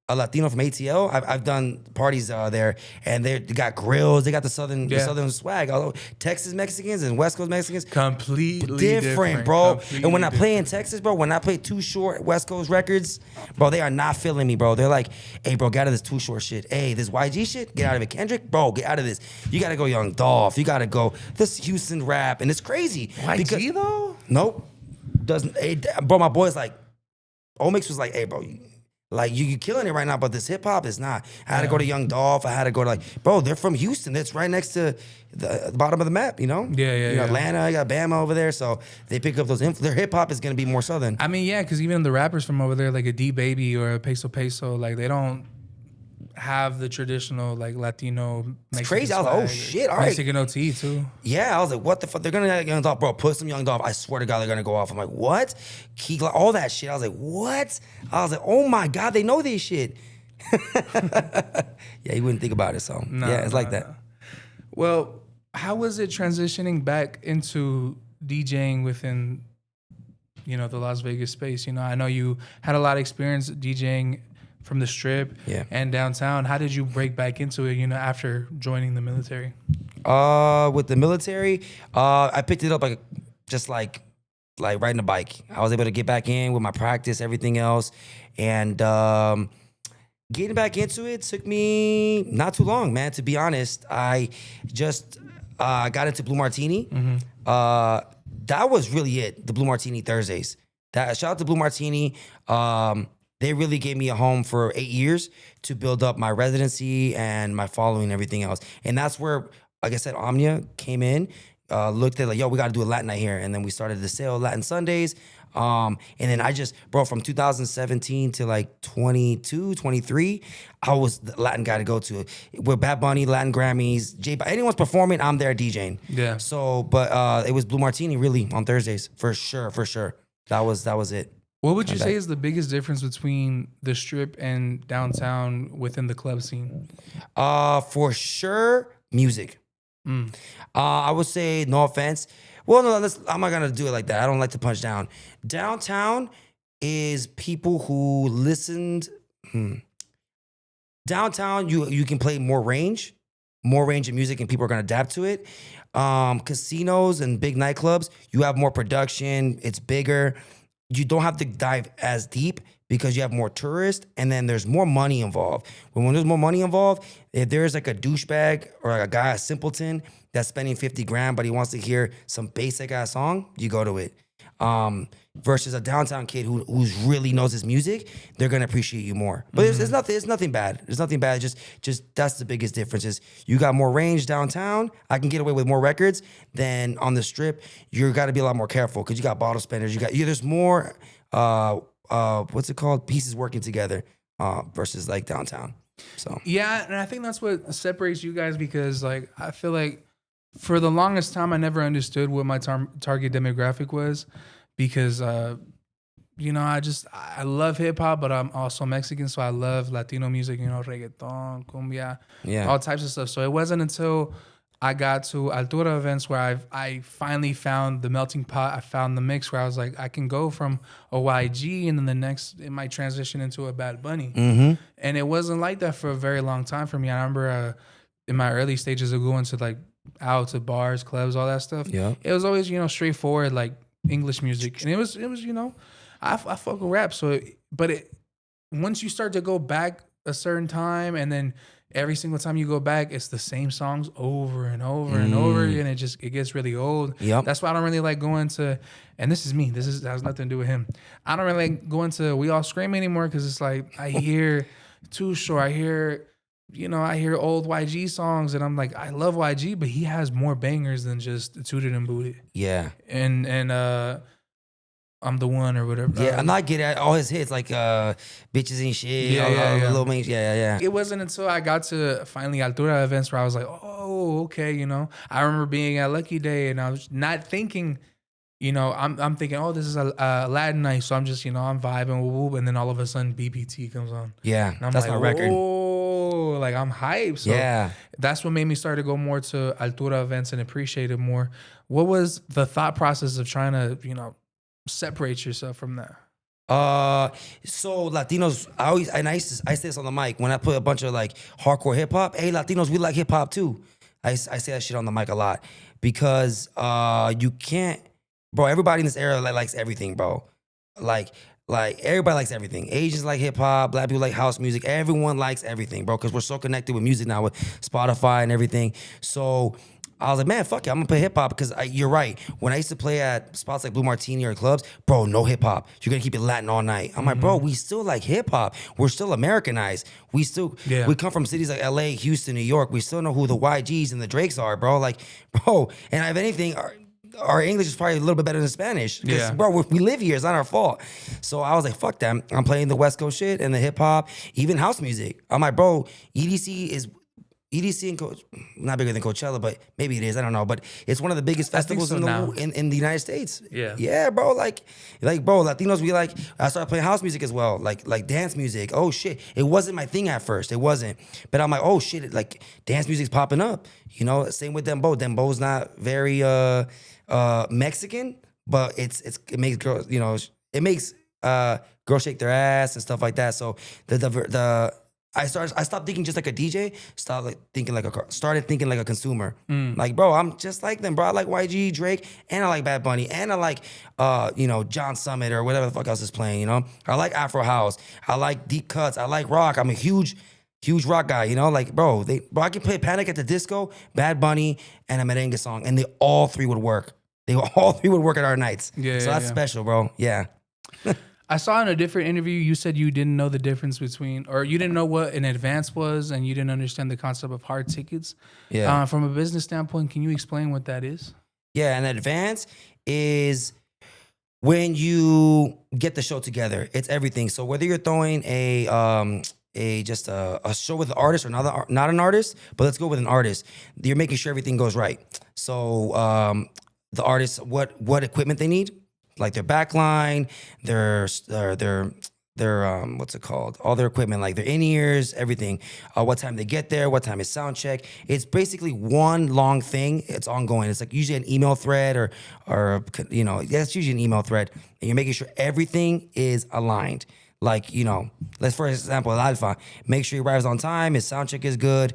a Latino from ATL. I've done parties there, and they got grills. They got the southern swag. Although Texas Mexicans and West Coast Mexicans completely different, bro. Completely and when I play in Texas, bro, when I play Too Short West Coast records, bro, they are not feeling me, bro. They're like, hey, bro, get out of this Too Short shit. Hey, this YG shit, get out of it. Kendrick, bro, get out of this. You gotta go Young Dolph. You gotta go this Houston rap, and it's crazy. YG though? Nope. Doesn't. Hey, bro, my boy's like, Omix was like, hey, bro. You killing it right now, but this hip hop is not. I had to go to Young Dolph. I had to go to bro, they're from Houston. That's right next to the bottom of the map, Yeah. Atlanta, you got Bama over there, so they pick up those. Their hip hop is gonna be more southern. I mean, yeah, because even the rappers from over there, like a D Baby or a Peso, like they don't have the traditional Latino. It's crazy. I was like, oh shit, all right. Mexican OT too. Yeah, I was like, what the fuck? They're gonna Young Dolph, bro. Put some Young Dolph. I swear to God, they're gonna go off. I'm like, what? All that shit. I was like, what? I was like, oh my God, they know this shit. Yeah, you wouldn't think about it. So it's like that. Well, how was it transitioning back into DJing within, the Las Vegas space? I know you had a lot of experience DJing from the Strip and downtown. How did you break back into it, after joining the military? With the military, I picked it up just like riding a bike. I was able to get back in with my practice, everything else. And getting back into it took me not too long, man, to be honest. I just got into Blue Martini. Mm-hmm. That was really it, the Blue Martini Thursdays. Shout out to Blue Martini. They really gave me a home for 8 years to build up my residency and my following and everything else. And that's where, like I said, Omnia came in, looked at like, yo, we got to do a Latin night here. And then we started the sale Latin Sundays. And then I just, bro, from 2017 to like 22, 23, I was the Latin guy to go to. With Bad Bunny, Latin Grammys, anyone's performing, I'm there DJing. Yeah. So, but it was Blue Martini really on Thursdays, for sure. That was it. What would you say is the biggest difference between the Strip and downtown within the club scene? For sure, music. I would say, no offense. Well, no, I'm not gonna do it like that. I don't like to punch down. Downtown is people who listened. Downtown, you can play more range of music, and people are gonna adapt to it. Casinos and big nightclubs, you have more production. It's bigger. You don't have to dive as deep because you have more tourists, and then there's more money involved. When there's more money involved, if there's like a douchebag or like a guy, a simpleton that's spending 50 grand, but he wants to hear some basic ass song, you go to it. Versus a downtown kid who's really knows his music, they're gonna appreciate you more. But there's nothing bad. There's nothing bad. Just that's the biggest difference. Is you got more range downtown. I can get away with more records than on the Strip. You got to be a lot more careful because you got bottle spenders. There's more what's it called? Pieces working together versus like downtown. So yeah, and I think that's what separates you guys, because like I feel like for the longest time I never understood what my target demographic was, because you know, I love hip hop, but I'm also Mexican, so I love Latino music, you know, reggaeton, cumbia, all types of stuff. So it wasn't until I got to Altura events where I finally found the melting pot. I found the mix where I was like, I can go from a YG and then the next it might transition into a Bad Bunny. And it wasn't like that for a very long time for me. I remember in my early stages of going to like out to bars, clubs, all that stuff. Yeah, it was always, you know, straightforward like English music, and it was you know, I fuck with rap. So, once you start to go back a certain time, and then every single time you go back, it's the same songs over and over and over again. It gets really old. Yep. That's why I don't really like going to, and this is me. This has nothing to do with him. I don't really like going to We All Scream anymore, because it's like I hear Too Short, I hear old YG songs, and I'm like, I love YG, but he has more bangers than just Tooted and Booted. Yeah. And I'm the One or whatever. Yeah, I'm not getting at all his hits like Bitches Ain't Shit. Little Mains. Yeah. It wasn't until I got to finally Altura events where I was like, oh, okay, you know. I remember being at Lucky Day, and I was not thinking, you know, I'm thinking, oh, this is a Latin night, so I'm just, you know, I'm vibing, whoop, and then all of a sudden BPT comes on. Yeah, and I'm that's like, my record. Oh, like I'm hyped. So yeah, that's what made me start to go more to Altura events and appreciate it more. What was the thought process of trying to, you know, separate yourself from that? So Latinos, I say this on the mic when I put a bunch of like hardcore hip hop. Hey, Latinos, we like hip hop too. I say that shit on the mic a lot because you can't, bro. Everybody in this era likes everything, bro. Like everybody likes everything. Asians like hip hop, black people like house music. Everyone likes everything, bro, because we're so connected with music now with Spotify and everything. So I was like, man, fuck it, I'm gonna play hip hop because you're right. When I used to play at spots like Blue Martini or clubs, bro, no hip hop. You're gonna keep it Latin all night. I'm like, bro, we still like hip hop. We're still Americanized. We come from cities like LA, Houston, New York. We still know who the YGs and the Drakes are, bro. Like, bro, and if anything, our English is probably a little bit better than Spanish. Yeah. Bro, we live here. It's not our fault. So I was like, fuck that. I'm playing the West Coast shit and the hip hop, even house music. I'm like, bro, EDC and not bigger than Coachella, but maybe it is. I don't know. But it's one of the biggest festivals in the United States. Yeah. Yeah, bro. Like, bro, Latinos, I started playing house music as well. Like dance music. Oh, shit. It wasn't my thing at first. It wasn't. But I'm like, oh, shit. Like, dance music's popping up. You know, same with Dembow. Dembow's not very Mexican, but it makes girls, you know, it makes girls shake their ass and stuff like that. So I stopped thinking just like a DJ. Started thinking like a consumer. Like, bro, I'm just like them, bro. I like YG, Drake, and I like Bad Bunny, and I like John Summit or whatever the fuck else is playing. You know, I like Afro House. I like deep cuts. I like rock. I'm a huge rock guy. You know, like, bro, I can play Panic at the Disco, Bad Bunny, and a merengue song, and they all three would work. They all three would work at our nights. Yeah. So that's special, bro. Yeah. I saw in a different interview, you said you didn't know the difference between, or you didn't know what an advance was, and you didn't understand the concept of hard tickets. Yeah. From a business standpoint, can you explain what that is? Yeah, an advance is when you get the show together. It's everything. So whether you're throwing just a show with an artist or not an artist, but let's go with an artist. You're making sure everything goes right. So the artist, what equipment they need, like their backline, their what's it called? All their equipment, like their in-ears, everything. What time they get there, what time is sound check. It's basically one long thing. It's ongoing. It's like usually an email thread or it's usually an email thread. And you're making sure everything is aligned. Like, let's for example, Alfa, make sure he arrives on time, his sound check is good,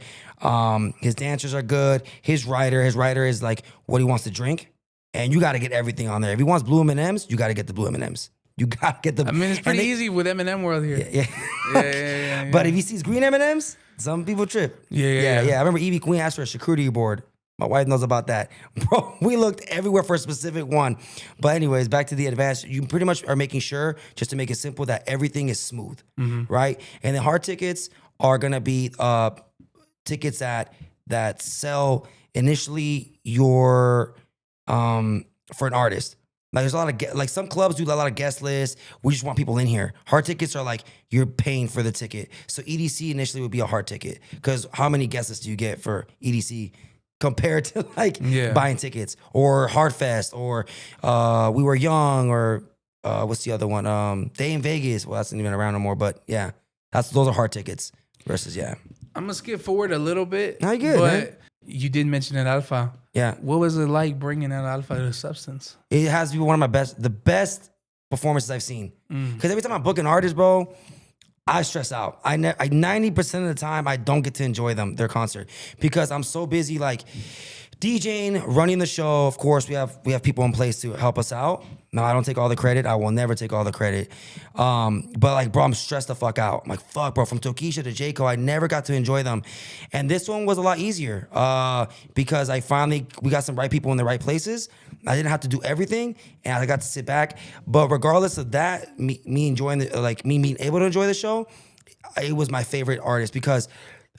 his dancers are good, his writer is like what he wants to drink. And you got to get everything on there. If he wants blue M&Ms, you got to get the blue M&Ms. You got to get the... I mean, it's pretty easy with M&M world here. Yeah. But if he sees green M&Ms, some people trip. Yeah. I remember Evie Queen asked for a charcuterie board. My wife knows about that. Bro, we looked everywhere for a specific one. But anyways, back to the advance. You pretty much are making sure, just to make it simple, that everything is smooth, right? And the hard tickets are going to be tickets that sell initially for an artist. Like there's a lot of some clubs do a lot of guest lists. We just want people in here. Hard tickets are like you're paying for the ticket. So EDC initially would be a hard ticket because how many guest lists do you get for EDC compared to buying tickets or Hardfest or We Were Young or what's the other one? Day in Vegas. Well, that's not even around no more. But yeah, those are hard tickets versus I'm gonna skip forward a little bit. No, you're good, but man. You did mention an Alfa. Yeah. What was it like bringing an Alfa to Substance? It has to be one of the best performances I've seen. Because every time I book an artist, bro, I stress out. 90% of the time, I don't get to enjoy their concert because I'm so busy, like DJing, running the show. Of course, we have people in place to help us out. No, I don't take all the credit. I will never take all the credit. But like, bro, I'm stressed the fuck out. I'm like, fuck, bro. From Tokisha to J. Cole, I never got to enjoy them. And this one was a lot easier because we got some right people in the right places. I didn't have to do everything, and I got to sit back. But regardless of that, me enjoying me being able to enjoy the show, it was my favorite artist because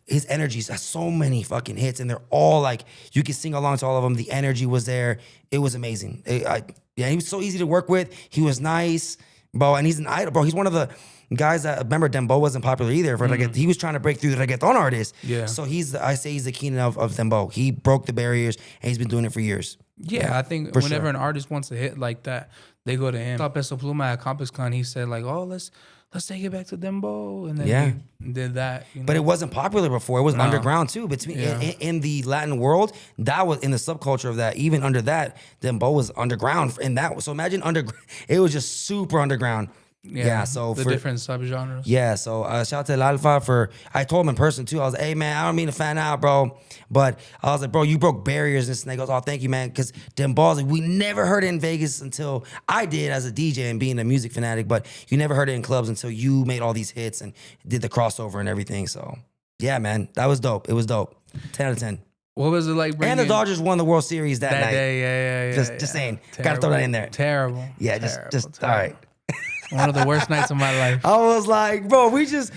his energies has so many fucking hits, and they're all like you can sing along to all of them. The energy was there. It was amazing. He was so easy to work with. He was nice, bro, and he's an idol, bro. He's one of the guys that remember Dembo wasn't popular either. He was trying to break through the reggaeton artist. Yeah. So I say he's the Keenan of Dembo. He broke the barriers, and he's been doing it for years. Yeah, I think whenever an artist wants a hit like that, they go to him. I saw Peso Pluma at CompassCon. He said like, "Oh, let's take it back to Dembo," and then he did that. But it wasn't popular before. It was underground too. In the Latin world, that was in the subculture of that. Even under that, Dembo was underground in that. So imagine underground. It was just super underground. Yeah, so the different subgenres. Yeah, so shout out to Alfa I told him in person too. I was like, hey man, I don't mean to fan out, bro. But I was like, bro, you broke barriers. And he goes, oh, thank you, man. Because them balls, we never heard it in Vegas until I did as a DJ and being a music fanatic, but you never heard it in clubs until you made all these hits and did the crossover and everything. So yeah, man, that was dope. It was dope. 10 out of 10. What was it like bringing... And the Dodgers won the World Series that night. Day, yeah. Just saying. Got to throw that in there. Terrible. Yeah, just all right. One of the worst nights of my life. I was like, bro, we just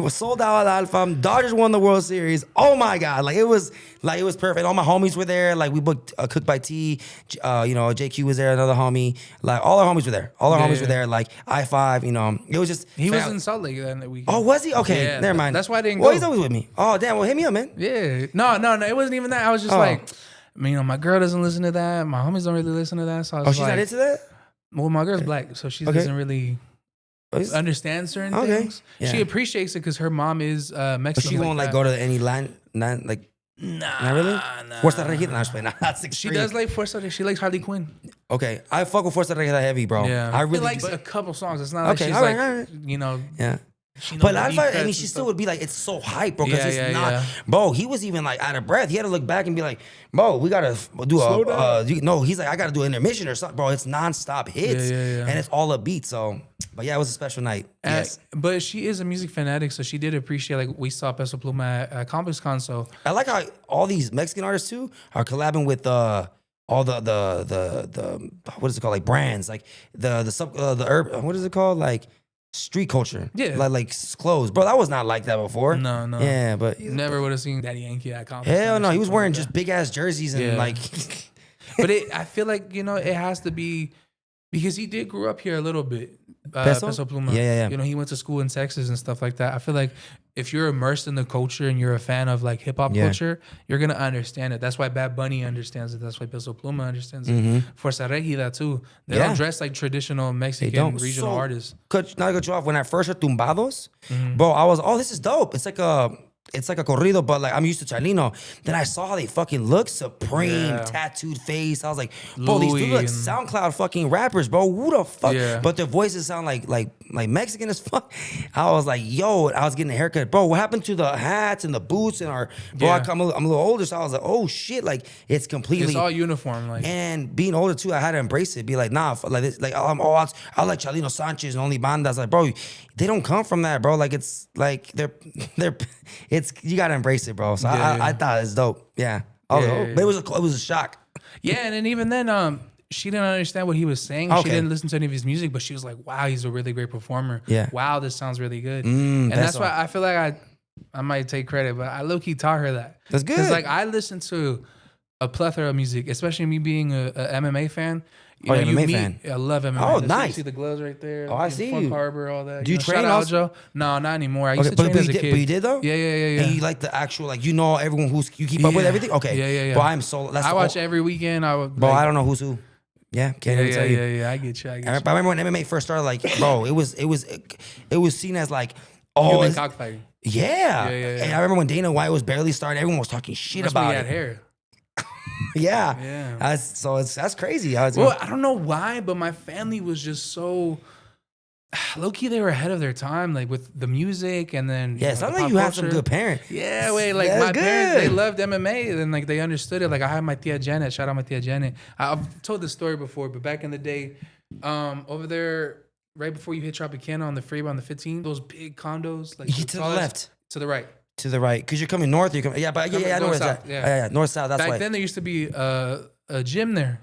sold out at Alfa. Dodgers won the World Series. Oh my God. Like it was perfect. All my homies were there. Like we booked Cook by T. JQ was there, another homie. Like all our homies were there. All our homies were there. Like I-5, it was just... He was in Salt Lake that weekend. Oh, was he? Okay, yeah, never mind. That's why I didn't go. Well, he's always with me. Oh, damn. Well, hit me up, man. Yeah. No, it wasn't even that. I was just like, my girl doesn't listen to that. My homies don't really listen to that. So I was she's not into that? Well, my girl's black, so she doesn't really... understand certain things. Yeah. She appreciates it because her mom is Mexican. But she won't go to any land like not really. Fuerza Regida. She does like Fuerza Regida. She likes Harley Quinn. Okay, I fuck with Fuerza Regida heavy, bro. Yeah, I really likes a couple songs. It's not like she's Yeah. But Alfa, she still would be like, it's so hype, bro, because it's not. Bro, he was even like out of breath. He had to look back and be like, bro, we gotta do he's like, I gotta do an intermission or something, bro. It's nonstop hits, and it's all upbeat. So, but yeah, it was a special night. Yes, but she is a music fanatic, so she did appreciate. Like we saw Peso Pluma at CompassCon. So I like how all these Mexican artists too are collabing with all the what is it called, like brands, like the urban, what is it called, like street culture, like clothes, bro. That was not like that before. No. Yeah, but Never would have seen Daddy Yankee at Compton. hell no, he was wearing just big ass jerseys and like. But I feel like, you know, it has to be because he did grow up here a little bit. Peso Pluma. Yeah. You know, he went to school in Texas and stuff like that. I feel like if you're immersed in the culture and you're a fan of like hip hop culture, you're gonna understand it. That's why Bad Bunny understands it. That's why Peso Pluma understands it. Fuerza Regida too. They don't dress like traditional Mexican regional artists. Not to cut you off. When I first heard Tumbados, bro, I was, this is dope. It's like a corrido, but like I'm used to Chalino. Then I saw how they fucking look, supreme, tattooed face. I was like, bro, these dudes look like SoundCloud fucking rappers, bro. Who the fuck? Yeah. But their voices sound like Mexican as fuck. I was like, yo, I was getting a haircut, bro. What happened to the hats and the boots and bro? I'm a little older, so I was like, oh shit, like it's completely, it's all uniform, like. And being older too, I had to embrace it. Be like, nah, like this, like I like Chalino Sanchez and only bandas, like bro. They don't come from that, bro. Like it's like they're you gotta embrace it, bro. So I thought it's dope. Yeah. But it was a shock. Yeah, and then even then, she didn't understand what he was saying. Okay. She didn't listen to any of his music, but she was like, wow, he's a really great performer. Yeah. Wow, this sounds really good. And that's why I feel like I might take credit, but I low-key taught her that. That's good. Because like I listened to a plethora of music, especially me being a MMA fan. MMA fan. I love MMA. Oh, nice. You see the gloves right there. Oh, I see Funk you. Harbor, all that. Do you train also? No, not anymore. I used to train as a kid. But you did though? Yeah. And you like the actual, like, you know everyone you keep up with everything? Okay. Yeah. But I'm so... I watch every weekend. I don't know who's who. Yeah, can't even tell you. Yeah, I get you. I remember when MMA first started, like, bro, it was seen as like, human cockfighting. Yeah. And I remember when Dana White was barely starting, everyone was talking shit about it. He had hair. Yeah. That's crazy. Well, I don't know why, but my family was just so low-key. They were ahead of their time, like with the music, and then it sounds like you had some good parents. Yeah, like my parents, they loved MMA, and like they understood it. Like I had my tia Janet. Shout out my tia Janet. I've told this story before, but back in the day, over there, right before you hit Tropicana on the freeway on the 15, those big condos, like to the left, to the right. To the right, because you're coming north. You're coming, I know where it's at. Yeah, north south. That's back then there used to be a gym there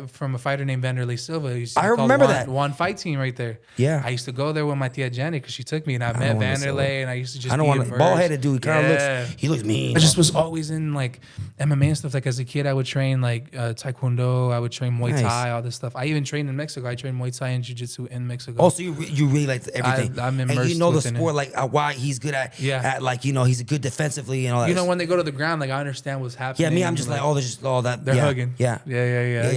from a fighter named Vanderlei Silva. I remember that one fight team right there. Yeah, I used to go there with my tia Janet because she took me, and I met Vanderlei, and I used to just. I don't want to bald headed dude. He kind of looks mean. I just was always in like MMA and stuff. Like as a kid, I would train like Taekwondo. I would train Muay Thai, all this stuff. I even trained in Mexico. I trained Muay Thai and Jiu Jitsu in Mexico. Oh, so you really like everything. I'm immersed. And you know the sport, like why he's good at like, you know, he's good defensively and all that. You know, when they go to the ground, like I understand what's happening. Yeah, me, I'm just like, there's just all that. They're hugging. Yeah. Yeah.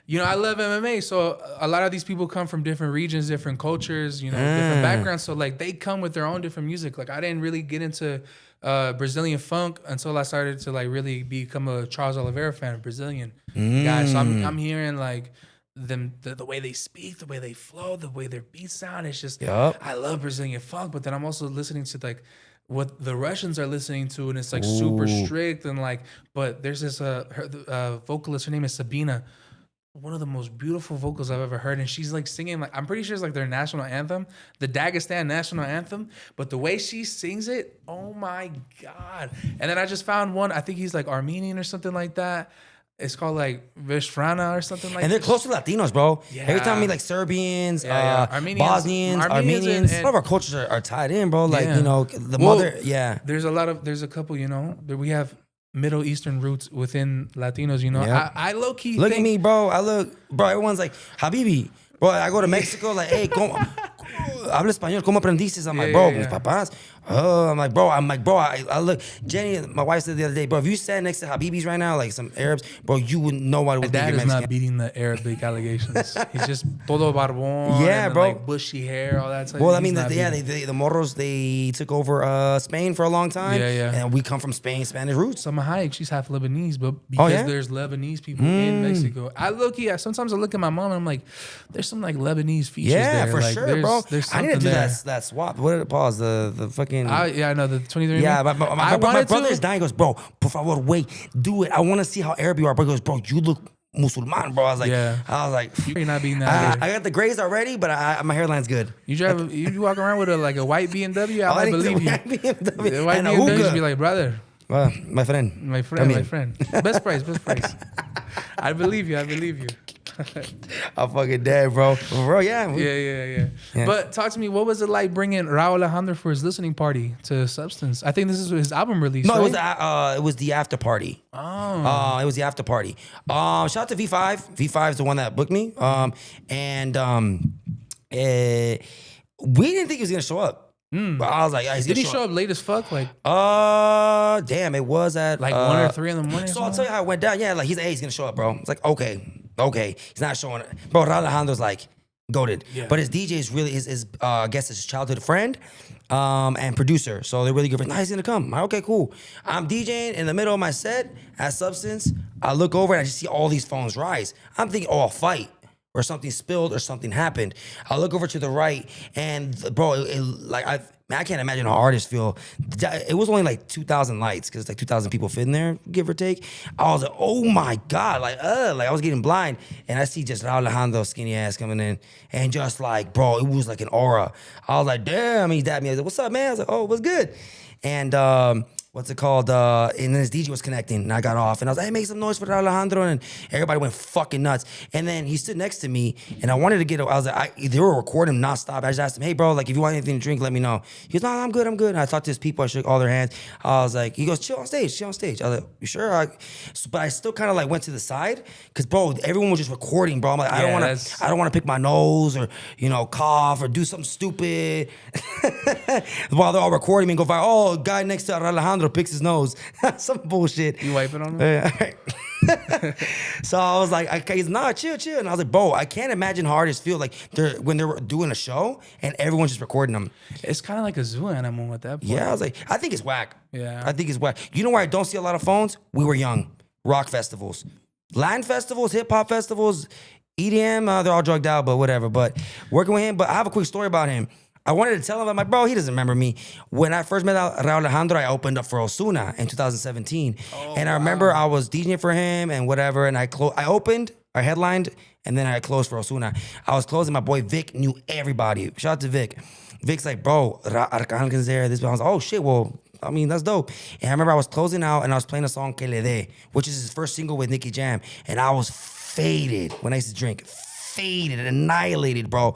You know, I love MMA, so a lot of these people come from different regions, different cultures, you know, different backgrounds. So like they come with their own different music. Like I didn't really get into Brazilian funk until I started to like really become a Charles Oliveira fan, Brazilian guy. So I'm hearing like the way they speak, the way they flow, the way their beats sound. It's just I love Brazilian funk, but then I'm also listening to like what the Russians are listening to, and it's like super strict and like. But there's this vocalist. Her name is Sabina. One of the most beautiful vocals I've ever heard, and she's like singing like I'm pretty sure it's like their national anthem, the Dagestan national anthem. But the way she sings it, oh my god! And then I just found one. I think he's like Armenian or something like that. It's called like Vishvrana or something like that. And they're close to Latinos, bro. Yeah. Every time I meet like Serbians, Bosnians, Armenians, all of our cultures are tied in, bro. Like, you know, There's a couple, you know, that we have Middle Eastern roots within Latinos, you know. I low-key look at me, bro. Everyone's like, Habibi. Bro, I go to Mexico, like, hey, habla español, ¿cómo aprendiste? I'm like, bro, mis papás. I'm like, bro, I look. Jenny, my wife said the other day, bro, if you sat next to Habibis right now, like some Arabs, bro, you wouldn't know what it was. My dad is not beating the Arabic allegations. He's just todo barbón. Yeah, bro. Like bushy hair, all that type. Well, I mean, the Morros, they took over Spain for a long time. Yeah. And we come from Spanish roots. Salma Hayek, she's half Lebanese, but because there's Lebanese people in Mexico. Sometimes I look at my mom and I'm like, there's some like Lebanese features there. Yeah, for like, sure, bro. I need to do that swap. What did it pause? The fucking... I know, the 23. Yeah, my brother is dying. He goes, bro, por favor, wait, do it. I want to see how Arab you are. But he goes, bro, you look Musulman, bro. I was like, you're not being that. I got the grays already, but my hairline's good. You walk around with a white BMW, I believe you. BMW. The white BMW, you be like, brother. My friend. My friend. Best price. I believe you. I believe you. I'm fucking dead, bro. Bro, yeah. Yeah. But talk to me. What was it like bringing Rauw Alejandro for his listening party to Substance? I think this is his album release. No, right? it was the after party. Oh. It was the after party. Shout out to V5. V5 is the one that booked me. We didn't think he was gonna show up. But I was like, did he show up late as fuck? Like, damn, it was at like 1 or 3 in the morning. So I'll tell you how it went down. Yeah, like he's like, hey, he's gonna show up, bro. It's like, okay, he's not showing up. Bro, Rauw Alejandro's like goated. Yeah. But his DJ is really his I guess his childhood friend, and producer. So they're really good friends. Nah, he's gonna come. I'm like, okay, cool. I'm DJing in the middle of my set at Substance. I look over and I just see all these phones rise. I'm thinking, oh, a fight. Or something spilled, or something happened. I look over to the right, and bro, I can't imagine how artists feel. It was only like 2,000 lights, because it's like 2,000 people fit in there, give or take. I was like, oh my God, like I was getting blind, and I see just Rauw Alejandro skinny ass coming in, and just like, bro, it was like an aura. I was like, damn, he dabbed me. I was like, what's up, man? I was like, oh, what's good? And what's it called? And then his DJ was connecting, and I got off, and I was like, hey, make some noise for Rauw Alejandro, and everybody went fucking nuts. And then he stood next to me, and I wanted to get, I was like, they were recording him nonstop. I just asked him, hey, bro, like, if you want anything to drink, let me know. He goes, no, I'm good. And I talked to his people, I shook all their hands. I was like, he goes, chill on stage. I was like, you sure? But I still kind of like went to the side, because, bro, everyone was just recording, bro. I'm like, I don't want to pick my nose, or, cough, or do something stupid. While they're all recording me and go viral, oh, guy next to Rauw Alejandro picks his nose. Some bullshit. You wiping on him? So I was like, he's nah, chill. And I was like, bro, I can't imagine how artists feel like when they're doing a show and everyone's just recording them. It's kind of like a zoo animal at that point. Yeah, I was like, I think it's whack. Yeah. I think it's whack. You know where I don't see a lot of phones? We were young. Rock festivals. Latin festivals, hip hop festivals, EDM, they're all drugged out, but whatever. But working with him, but I have a quick story about him. I wanted to tell him, I'm like, bro, he doesn't remember me. When I first met Rauw Alejandro, I opened up for Ozuna in 2017. And I remember I was DJing for him and whatever, and I opened, I headlined, and then I closed for Ozuna. I was closing, my boy Vic knew everybody. Shout out to Vic. Vic's like, bro, Arcángel's there. This, I was like, oh shit, well, I mean, that's dope. And I remember I was closing out and I was playing a song, Que Le De, which is his first single with Nicky Jam. And I was faded when I used to drink. Faded, annihilated, bro.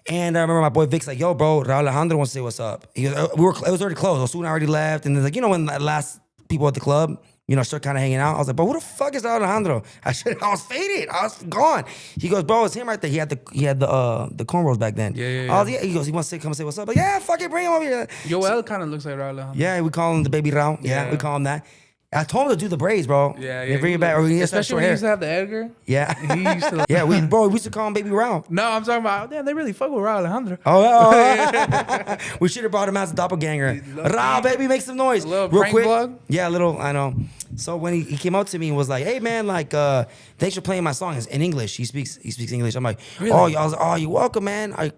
And I remember my boy Vic's like, yo, bro, Rauw Alejandro wants to say what's up. He goes, it was already closed. Ozuna already left. And then like, when the last people at the club, start kind of hanging out. I was like, bro, who the fuck is Rauw Alejandro? I was faded. I was gone. He goes, bro, it's him right there. He had the cornrows back then. Yeah. I was, He goes, he wants to come and say what's up. Like, yeah, fuck it, bring him over here. Yoel kind of looks like Rauw Alejandro. Yeah, we call him the baby Rauw. Yeah, we call him that. I told him to do the braids, bro. Yeah. Bring it back. Or he especially when he used to have the Edgar. Yeah. He used to yeah, we used to call him baby Rauw. No, I'm talking about, damn, they really fuck with Rauw Alejandro. Oh. We should have brought him as a doppelganger. Rauw, baby, make some noise. A little real prank quick. vlog? Yeah, a little, I know. So when he came up to me and was like, hey, man, like, thanks for playing my songs in English. He speaks English. I'm like, really? I was like, oh, you're welcome, man. I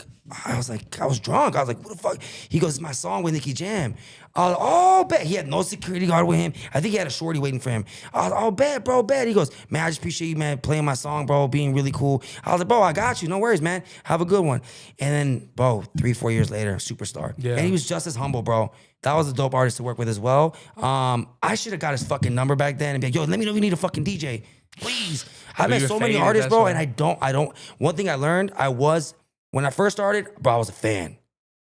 was drunk. I was like, what the fuck? He goes, it's my song with Nicky Jam. I was like, oh, bet. He had no security guard with him. I think he had a shorty waiting for him. I was like, oh, bet, bro, bet. He goes, man, I just appreciate you, man, playing my song, bro, being really cool. I was like, bro, I got you. No worries, man. Have a good one. And then, bro, 3-4 years later, superstar. Yeah. And he was just as humble, bro. That was a dope artist to work with as well. I should have got his fucking number back then and be like, yo, let me know if you need a fucking DJ. Please. I met so many artists, bro, and I don't. One thing I learned, when I first started, bro, I was a fan.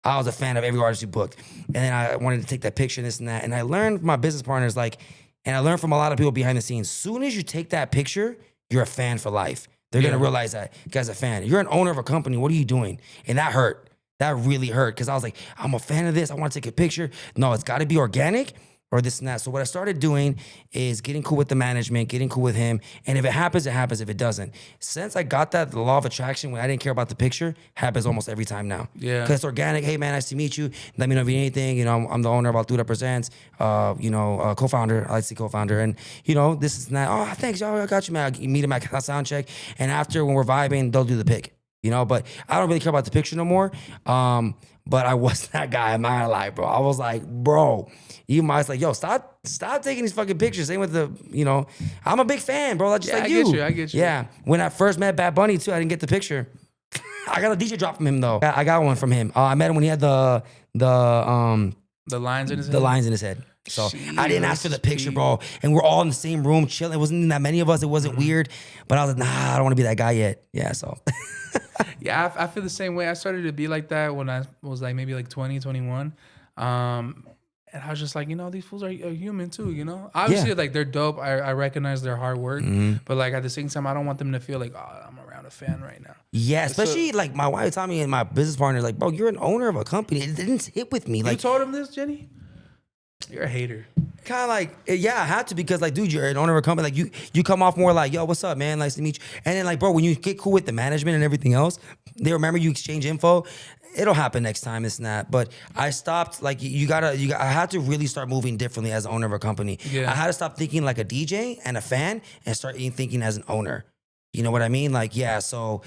I was a fan of every artist you booked. And then I wanted to take that picture, this and that. And I learned from my business partners, and I learned from a lot of people behind the scenes, soon as you take that picture, you're a fan for life. They're going to realize that you guys are a fan. You're an owner of a company. What are you doing? And that hurt. That really hurt because I was like, I'm a fan of this. I want to take a picture. No, it's got to be organic or this and that. So what I started doing is getting cool with the management, getting cool with him. And if it happens, it happens. If it doesn't. Since I got that, the law of attraction, when I didn't care about the picture, happens almost every time now. Yeah. Because it's organic. Hey, man, nice to meet you. Let me know if you need anything. I'm the owner of Altura Presents, co-founder. I like to say co-founder. And, this is that. Oh, thanks, y'all. I got you, man. I meet him at sound check. And after, when we're vibing, they'll do the pic. But I don't really care about the picture no more. But I was that guy. I'm not gonna lie, bro. I was like, bro, I was like, yo, stop taking these fucking pictures. Same with the, I'm a big fan, bro. Like just like you. I get you. Yeah. When I first met Bad Bunny too, I didn't get the picture. I got a DJ drop from him though. I got one from him. I met him when he had the The lines in his head? The lines in his head. So I didn't ask for the picture, bro. And we're all in the same room chilling. It wasn't that many of us. It wasn't weird. But I was like, nah, I don't want to be that guy yet. Yeah, so. Yeah, I feel the same way. I started to be like that when I was like maybe like 20, 21. And I was just like, these fools are human too, Obviously, like, they're dope. I recognize their hard work. But, like, at the same time, I don't want them to feel like, oh, I'm around a fan right now. Yeah, especially, like, my wife told me and my business partner, like, bro, you're an owner of a company. It didn't hit with me. Like, you told him this, Jenny? You're a hater. Kind of like, yeah, I had to because, like, dude, you're an owner of a company. Like, you come off more like, yo, what's up, man? Nice to meet you. And then, like, bro, when you get cool with the management and everything else, they remember you exchange info. It'll happen next time, this and that. But I stopped, like, I had to really start moving differently as an owner of a company. Yeah. I had to stop thinking like a DJ and a fan and start thinking as an owner. You know what I mean? Like, yeah, so,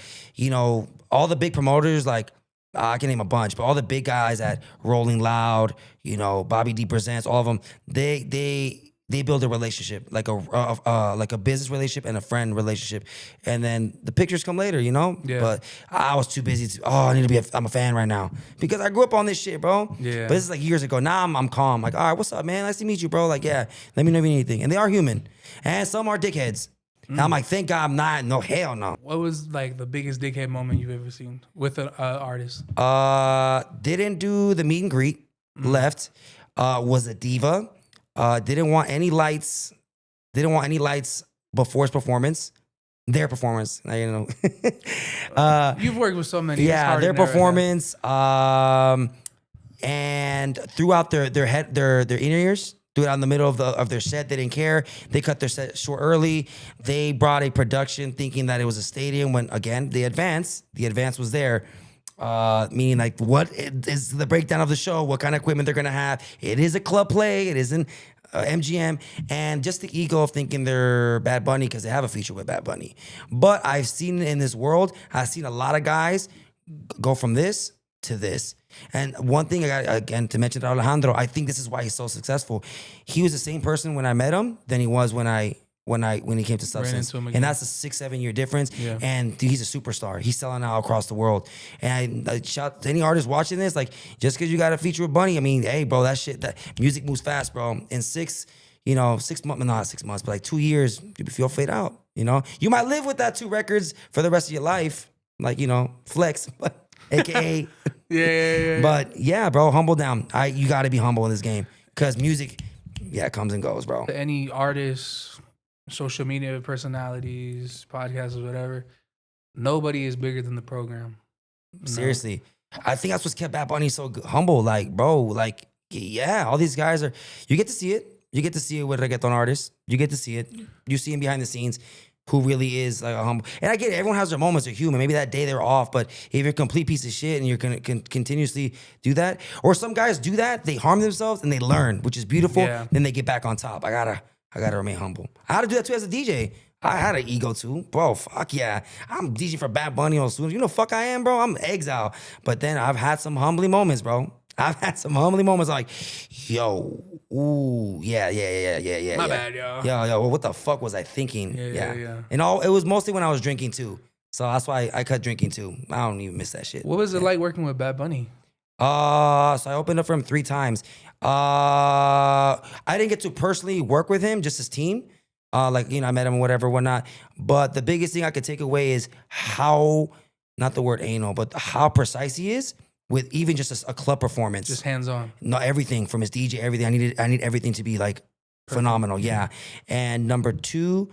all the big promoters, like, I can name a bunch, but all the big guys at Rolling Loud, Bobby D Presents, all of them, they build a relationship, like a business relationship and a friend relationship, and then the pictures come later, Yeah. But I was too busy I'm a fan right now because I grew up on this shit, bro. Yeah. But this is like years ago. Now I'm calm. Like, all right, what's up, man? Nice to meet you, bro. Like, yeah, let me know if you need anything. And they are human, and some are dickheads. And I'm like, thank God I'm not. No, hell no. What was like the biggest dickhead moment you've ever seen with an artist? Didn't do the meet and greet. Left. Was a diva. Didn't want any lights. Didn't want any lights before his performance. Their performance. You've worked with so many. Yeah, their performance. And throughout their in-ears. Do it out in the middle of their set. They didn't care. They cut their set short early. They brought a production thinking that it was a stadium when, again, the advance was there. Meaning, like, what is the breakdown of the show? What kind of equipment they're going to have? It is a club play. It isn't MGM. And just the ego of thinking they're Bad Bunny because they have a feature with Bad Bunny. But I've seen in this world, I've seen a lot of guys go from this to this. And one thing I got, again, to mention Rauw Alejandro, I think this is why he's so successful. He was the same person when I met him than he was when he came to Substance. And that's a 6-7 year difference. Yeah. And dude, he's a superstar. He's selling out across the world. And I shout to any artist watching this, like, just because you got a feature with Bunny, I mean, hey, bro, that music moves fast, bro. In 6 months, not 6 months, but like 2 years, you'll fade out. You might live with that 2 records for the rest of your life, like, flex, but AKA. Yeah. But yeah, bro, humble down. You got to be humble in this game because music, comes and goes, bro. Any artists, social media personalities, podcasts, whatever, nobody is bigger than the program. Seriously. I think that's what's kept Bad Bunny so humble. Like, bro, like, yeah, all these guys you get to see it. You get to see it with reggaeton artists. You get to see it. You see him behind the scenes. Who really is like a humble, and I get it. Everyone has their moments. They're human. Maybe that day they're off, but if you're a complete piece of shit and you're gonna continuously do that, or some guys do that, they harm themselves and they learn, which is beautiful. Yeah. Then they get back on top. I gotta remain humble. I had to do that too as a DJ. I had an ego too, bro. Fuck yeah, I'm DJing for Bad Bunny on students. Fuck I am, bro. I'm Exile, but then I've had some humbling moments, bro. I've had some humbling moments like, yo, ooh, yeah. My bad, yo. Yo, well, what the fuck was I thinking? Yeah. And it was mostly when I was drinking too. So that's why I cut drinking too. I don't even miss that shit. What was it like working with Bad Bunny? So I opened up for him 3 times. I didn't get to personally work with him, just his team. I met him and whatnot. But the biggest thing I could take away is how, not the word anal, but how precise he is. With even just a club performance. Just hands-on. No, everything from his DJ, everything. I need everything to be like phenomenal, yeah. And number 2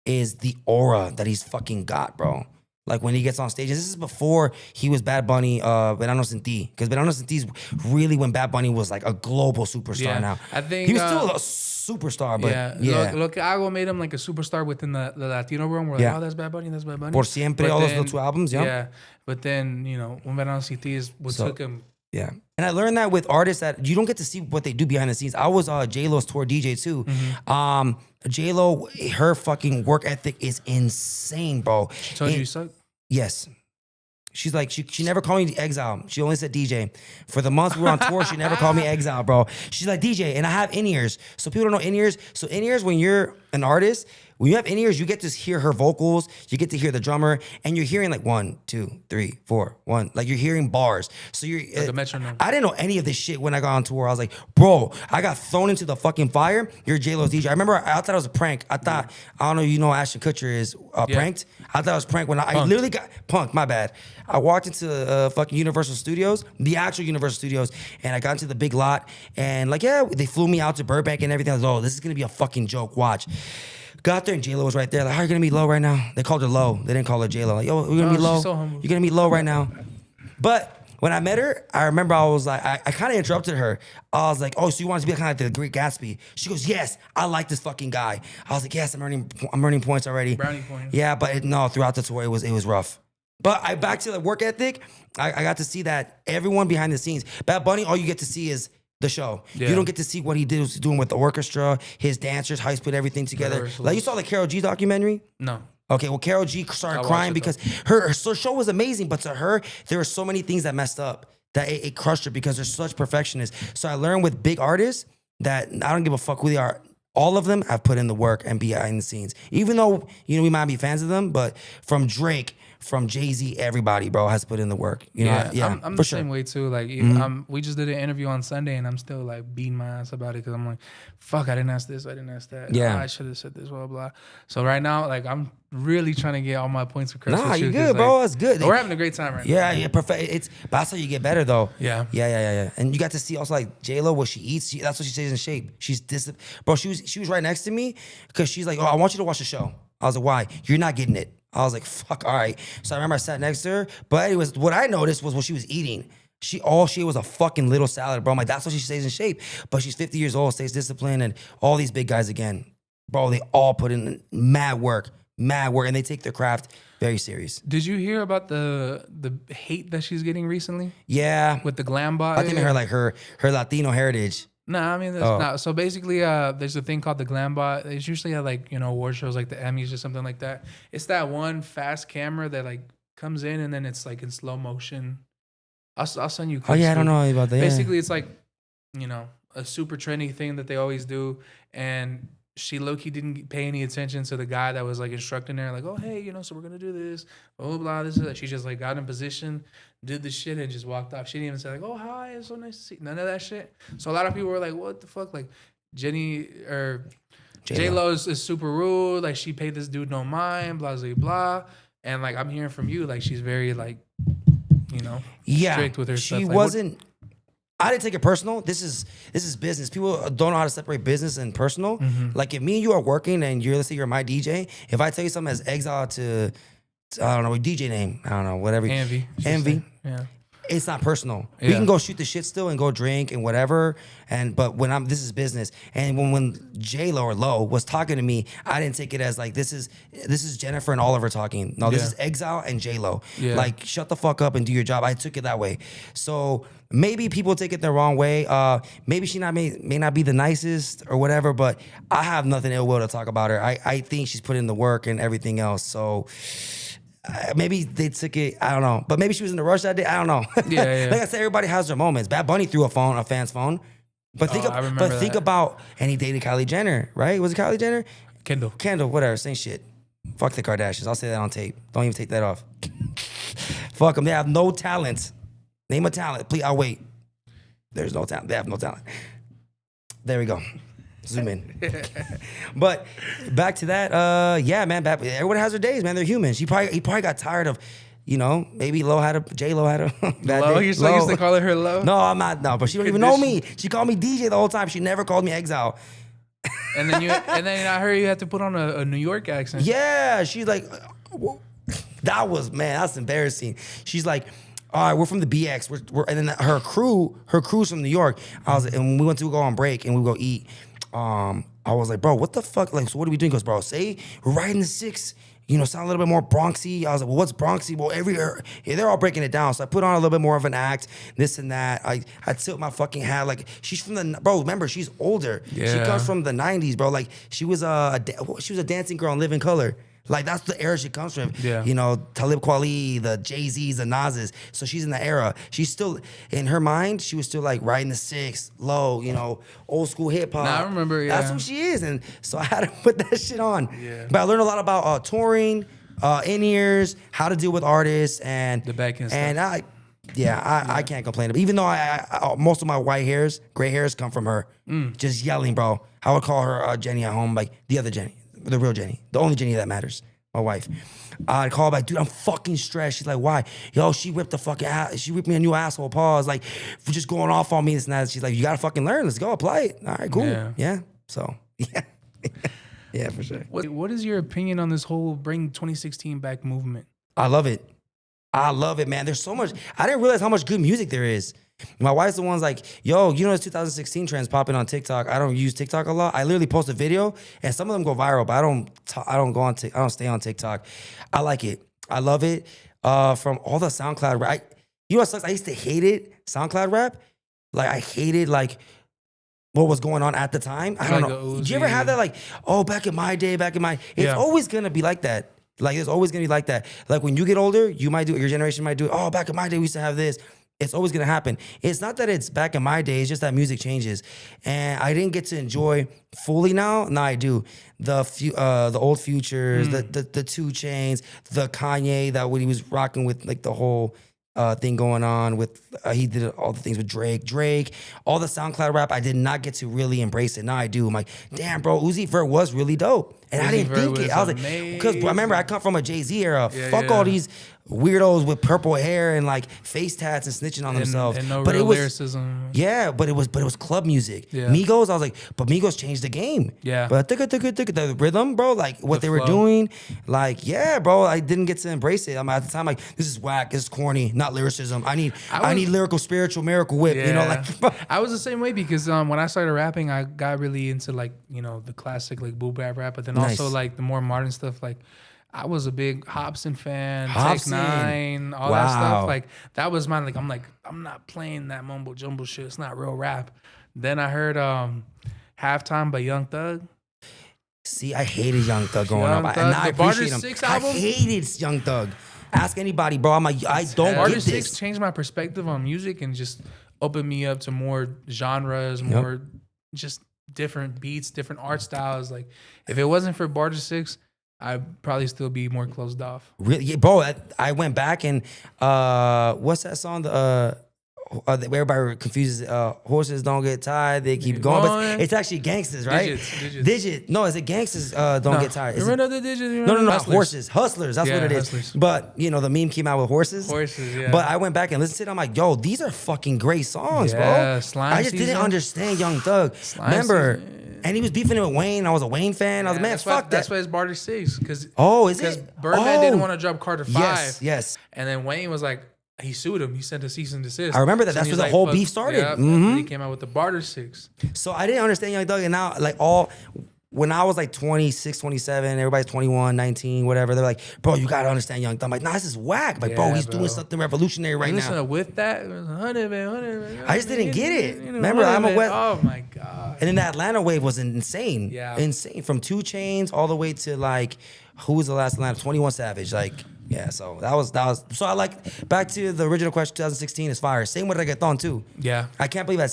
is the aura that he's fucking got, bro. Like when he gets on stage, this is before he was Bad Bunny, Verano Sin Ti. Because Verano Sin Ti is really when Bad Bunny was like a global superstar now. I think he was still a superstar, but yeah. Lo que hago made him like a superstar within the Latino realm. We're like, oh, that's Bad Bunny. Por Siempre, all those 2 albums, yeah. Yeah, but then, Un Verano Sin Ti is what took him. Yeah. And I learned that with artists that you don't get to see what they do behind the scenes. I was J-Lo's tour DJ too. Mm-hmm. J-Lo, her fucking work ethic is insane, bro. She told you suck? Yes. She's like, she never called me Exile. She only said DJ. For the months we were on tour, she never called me Exile, bro. She's like, DJ, and I have in-ears. So people don't know in-ears. So in-ears, when you're an artist, when you have in-ears, you get to hear her vocals, you get to hear the drummer, and you're hearing like 1, 2, 3, 4, 1. Like you're hearing bars. So you're like a metronome. I didn't know any of this shit when I got on tour. I was like, bro, I got thrown into the fucking fire. You're J-Lo's DJ. I remember I thought it was a prank. I thought, I don't know, you know Ashton Kutcher is pranked. I thought it was pranked when I literally got punked, my bad. I walked into fucking Universal Studios, the actual Universal Studios, and I got into the big lot, and like, yeah, they flew me out to Burbank and everything. I was like, oh, this is gonna be a fucking joke, watch. Got there and J-Lo was right there. Like, how are you gonna be low right now? They called her low. They didn't call her J-Lo. Like, yo, we're gonna be low. So humble. You're gonna be low right now. But when I met her, I remember I was like, I kind of interrupted her. I was like, oh, so you want to be kind of like the Great Gatsby? She goes, yes, I like this fucking guy. I was like, yes, I'm earning points already. Brownie points. Yeah, but no, throughout the tour, it was rough. But back to the work ethic, I got to see that everyone behind the scenes. Bad Bunny, all you get to see is the show. Yeah. You don't get to see what he was doing with the orchestra, his dancers, how he put everything together. Like you saw the Karol G documentary? No. Okay, well, Karol G started crying because her show was amazing, but to her, there were so many things that messed up that it crushed her because they're such perfectionists. So I learned with big artists that I don't give a fuck who they are. All of them have put in the work and behind the scenes. Even though, you know, we might be fans of them, but from Drake, from Jay-Z, everybody, bro, has put in the work. You know, I'm the same way too. Like, we just did an interview on Sunday, and I'm still like beating my ass about it because I'm like, fuck, I didn't ask this, I didn't ask that. Yeah, I should have said this, blah blah. So right now, like, I'm really trying to get all my points across. Nah, you good, bro. It's good. We're having a great time right now. Yeah, perfect. But that's how you get better, though. Yeah. And you got to see also like J-Lo, what she eats. That's what she stays in shape. She's bro. She was right next to me because she's like, oh, I want you to watch the show. I was like, why? You're not getting it. I was like, fuck, all right. So I remember I sat next to her. But anyways, what I noticed was what she was eating. All she ate was a fucking little salad, bro. I'm like, that's why she stays in shape. But she's 50 years old, stays disciplined, and all these big guys again, bro, they all put in mad work, and they take their craft very serious. Did you hear about the hate that she's getting recently? Yeah. With the glam bot? I think her like her Latino heritage. No, I mean, that's not. So basically, there's a thing called the glam bot. It's usually at like, you know, award shows like the Emmys or something like that. It's that one fast camera that like comes in and then it's like in slow motion. I'll send you clips. Oh yeah, I don't know about that. Basically, it's like, you know, a super trendy thing that they always do. And she low-key didn't pay any attention to the guy that was like instructing her, like, oh, hey, you know, so we're going to do this, blah, blah, blah, this is that. She just like got in position, did the shit, and just walked off. She didn't even say like, oh, hi, it's so nice to see. None of that shit. So a lot of people were like, what the fuck? Like, J-Lo is super rude. Like, she paid this dude no mind, blah, blah, blah. And like, I'm hearing from you, like, she's very like, you know, strict with her stuff. She wasn't... I didn't take it personal. This is business. People don't know how to separate business and personal. Mm-hmm. Like if me and you are working and let's say you're my DJ, if I tell you something as Exile to I don't know, a DJ name, I don't know, whatever. AnVe. Yeah. It's not personal. Yeah. We can go shoot the shit still and go drink and whatever. But this is business. And when J-Lo or Lo was talking to me, I didn't take it as like this is Jennifer and Oliver talking. No, this is Exile and J-Lo. Yeah. Like shut the fuck up and do your job. I took it that way. So maybe people take it the wrong way. Maybe she may not be the nicest or whatever, but I have nothing ill will to talk about her. I think she's put in the work and everything else. So maybe they took it, I don't know. But maybe she was in the rush that day, I don't know. Yeah. Like I said, everybody has their moments. Bad Bunny threw a fan's phone. But think about, and he dated Kylie Jenner, right? Was it Kylie Jenner? Kendall, whatever, same shit. Fuck the Kardashians. I'll say that on tape. Don't even take that off. Fuck them. They have no talent. Name a talent. Please, I'll wait. There's no talent. They have no talent. There we go. Zoom in. But back to that, yeah, man. Everyone has their days, man. They're human. He probably got tired of, you know, maybe J-Lo had a bad Low? day. You're so used to calling her Low? No, I'm not. No, but she don't even know me. She called me DJ the whole time. She never called me Exile. And then I heard you had to put on a New York accent. Yeah, she's like, that's embarrassing. She's like, all right, we're from the BX. And then her crew's from New York. And we went to go on break and we go eat. I was like, bro, what the fuck? Like, so what are we doing? He goes, bro, say we're riding the 6, you know, sound a little bit more Bronxy. I was like, well, what's Bronxy? Well, they're all breaking it down. So I put on a little bit more of an act, this and that. I tilt my fucking hat. Like, she's from bro, remember, she's older. Yeah. She comes from the 90s, bro. Like, she was a dancing girl in Living Color. Like, that's the era she comes from. Yeah. You know, Talib Kweli, the Jay-Z's, the Nas's. So she's in the era. She's still, in her mind, she was still like riding the six, low, you know, old school hip hop. Nah, I remember, yeah. That's who she is. And so I had to put that shit on. Yeah. But I learned a lot about touring, in-ears, how to deal with artists, and The back end and stuff. I can't complain. Even though I most of my gray hairs come from her. Just yelling, bro. I would call her Jenny at home, like the other Jenny. The real Jenny. The only Jenny that matters. My wife. I'd call her like, dude, I'm fucking stressed. She's like, why? Yo, she ripped she ripped me a new asshole. Pause. Like, for just going off on me, this and that. She's like, you gotta fucking learn. Let's go, apply it. All right, cool. Yeah. So, yeah. Yeah, for sure. What is your opinion on this whole Bring 2016 Back movement? I love it. I love it, man. There's so much. I didn't realize how much good music there is. My wife's the one's like, yo, you know this 2016 trends popping on TikTok. I don't use TikTok a lot. I literally post a video, and some of them go viral, but I don't stay on TikTok. I like it. I love it. From all the SoundCloud rap. You know what sucks? I used to hate it. SoundCloud rap. Like, I hated like what was going on at the time. I don't know. Did you ever have that like, oh, back in my day, it's always gonna be like that. Like, it's always gonna be like that. Like, when you get older, you might do it, your generation might do it. Oh, back in my day, we used to have this. It's always gonna happen. It's not that it's back in my day, it's just that music changes. And I didn't get to enjoy fully now. Now I do. The old Futures, the 2 Chainz, the Kanye, that when he was rocking with like the whole thing going on with, he did all the things with Drake, all the SoundCloud rap. I did not get to really embrace it. Now I do. I'm like, damn, bro, Uzi Vert was really dope. And I didn't think it. I was like, because remember, I come from a Jay-Z era. Fuck all these weirdos with purple hair and like face tats and snitching on themselves. And no but real it was lyricism. Yeah, but it was club music. Yeah. Migos, I was like, but Migos changed the game. Yeah. But the rhythm, bro, like what they were flow. doing, like, yeah, bro, I didn't get to embrace it. I'm at the time like, this is whack, this is corny, not lyricism. I need lyrical, spiritual, miracle whip. You know, like I was the same way because when I started rapping, I got really into like, you know, the classic like boom bap rap, but then also like the more modern stuff. Like, I was a big Hobson fan, Take 9, all that stuff. Like, that was mine. Like, I'm not playing that mumbo jumbo shit. It's not real rap. Then I heard Halftime by Young Thug. See, I hated Young Thug growing up. And I appreciate him. I hated Young Thug. Ask anybody, bro. I'm like, I don't get this. Barter 6 changed my perspective on music and just opened me up to more genres, more just different beats, different art styles. Like, if it wasn't for Barter 6, I'd probably still be more closed off. Really, yeah, bro. I went back and what's that song? Everybody confuses. Horses don't get tired; they keep going. But it's actually gangsters, right? Digit. No, is it gangsters? Don't get tired. Remember the digits? No. Horses, hustlers. That's what it is. Hustlers. But you know, the meme came out with horses. Yeah. But I went back and listened to it. I'm like, yo, these are fucking great songs, bro. I just didn't understand Young Thug. Remember. And he was beefing it with Wayne. I was a Wayne fan. I was man, fuck that. That's why it's Barter 6. Because Birdman didn't want to drop Carter 5. Yes. And then Wayne was like, he sued him. He sent a cease and desist. I remember that. That's where the whole beef started. Yeah, and he came out with the Barter 6. So I didn't understand Young Thug. And now, like, when I was like 26, 27, everybody's 21, 19, whatever, they're like, bro, you gotta understand Young Thug. I'm like, nah, this is whack. Like, bro, he's doing something revolutionary right now. With that, it was 100, man. I just didn't get it. Remember, oh my God. And then the Atlanta wave was insane. Yeah. Insane. From 2 Chainz all the way to like, who was the last Atlanta? 21 Savage. Like, yeah, so that was, so I like, back to the original question, 2016 is fire. Same with Reggaeton too. Yeah. I can't believe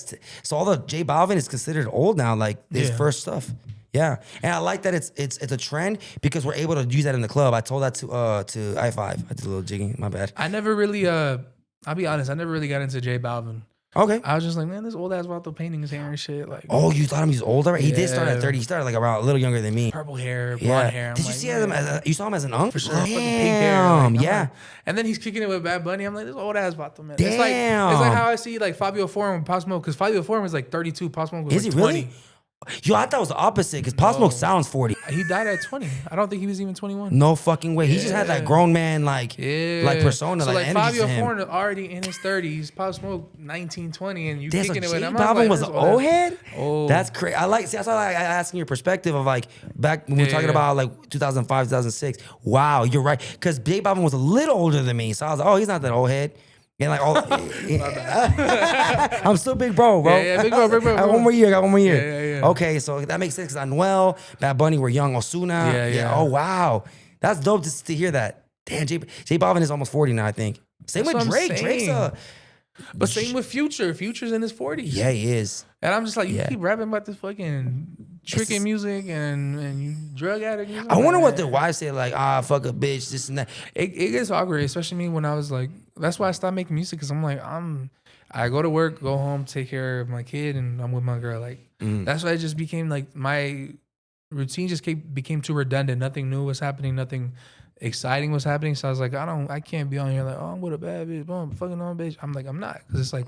so all the J Balvin is considered old now, like his first stuff. Yeah, and I like that it's a trend because we're able to use that in the club. I told that to I5. I did a little jigging. My bad. I never really I'll be honest. I never really got into J Balvin. Okay. I was just like, man, this old ass Vato painting his hair and shit. Like, oh, you thought him he was older? He did start at 30. He started like around a little younger than me. Purple hair, blonde hair. Did you see him you saw him as an unk? For sure. Damn. Pink hair. Like, yeah. And then he's kicking it with Bad Bunny. I'm like, this old ass Vato, man. Damn. It's like how I see like Fabio Foreign with Pop Smoke, because Fabio Foreign was like 32, Pop Smoke was like 20. Really? Yo, I thought it was the opposite because Pop Smoke sounds 40. He died at 20. I don't think he was even 21. No fucking way. He just had that grown man like persona. So like Fabio Foreign already in his 30s, Pop Smoke 19, 20, and you kicking it with him. Balvin was an old head? Oh. That's crazy. That's why I asking your perspective of like back when we were talking about like 2005, 2006. Wow, you're right. Because J Balvin was a little older than me. So I was like, oh, he's not that old head. And like, I'm still big bro. Yeah, big bro. I got one more year. Yeah. Okay, so that makes sense because Anuel, Bad Bunny were young. Osuna. Yeah. Oh, wow. That's dope to hear that. Damn, J Balvin is almost 40 now, I think. Same That's with what I'm Drake. Drake's But same with Future. Future's in his 40s. Yeah, he is. And I'm just like, you keep rapping about this fucking tricking music and you drug addict music. I wonder what their wives say, like, fuck a bitch, this and that. It gets awkward, especially me when I was like, that's why I stopped making music, because I'm like, I go to work, go home, take care of my kid, and I'm with my girl. Like, that's why it just became like my routine just became too redundant. Nothing new was happening. Nothing exciting was happening. So I was like, I can't be on here like, I'm with a bad bitch, I'm fucking on a bitch. I'm like, I'm not, because it's like,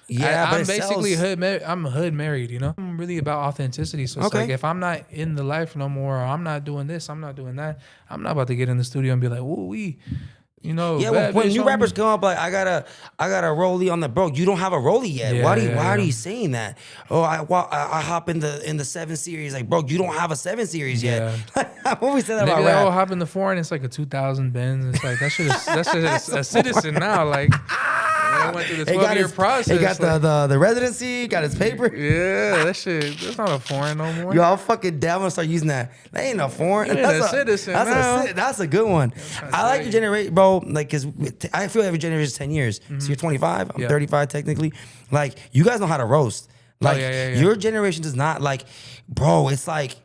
I'm basically I'm hood married, you know. I'm really about authenticity. So it's like, if I'm not in the life no more, or I'm not doing this, I'm not doing that, I'm not about to get in the studio and be like, whoa, you know. Yeah, when new rappers come up, like, I got a rollie on the bro. You don't have a rollie yet. Why are you saying that? Oh, I hop in the 7 Series. Like, bro, you don't have a 7 Series yet. I've always said that about rap. Hop in the foreign. It's like a 2000 Benz. It's like that shit is a Citizen now. Like, I went through the 12-year process. He got the residency, got his paper. Yeah, that's not a foreign no more. Yo, I'm fucking down. I'm gonna start using that. That ain't a foreign. That's a Citizen now. That's a good one. I like your generation, bro. Like, cause I feel every generation is 10 years. So you're 25. I'm 35 technically. Like, you guys know how to roast. Like, your generation does not, like, bro. It's like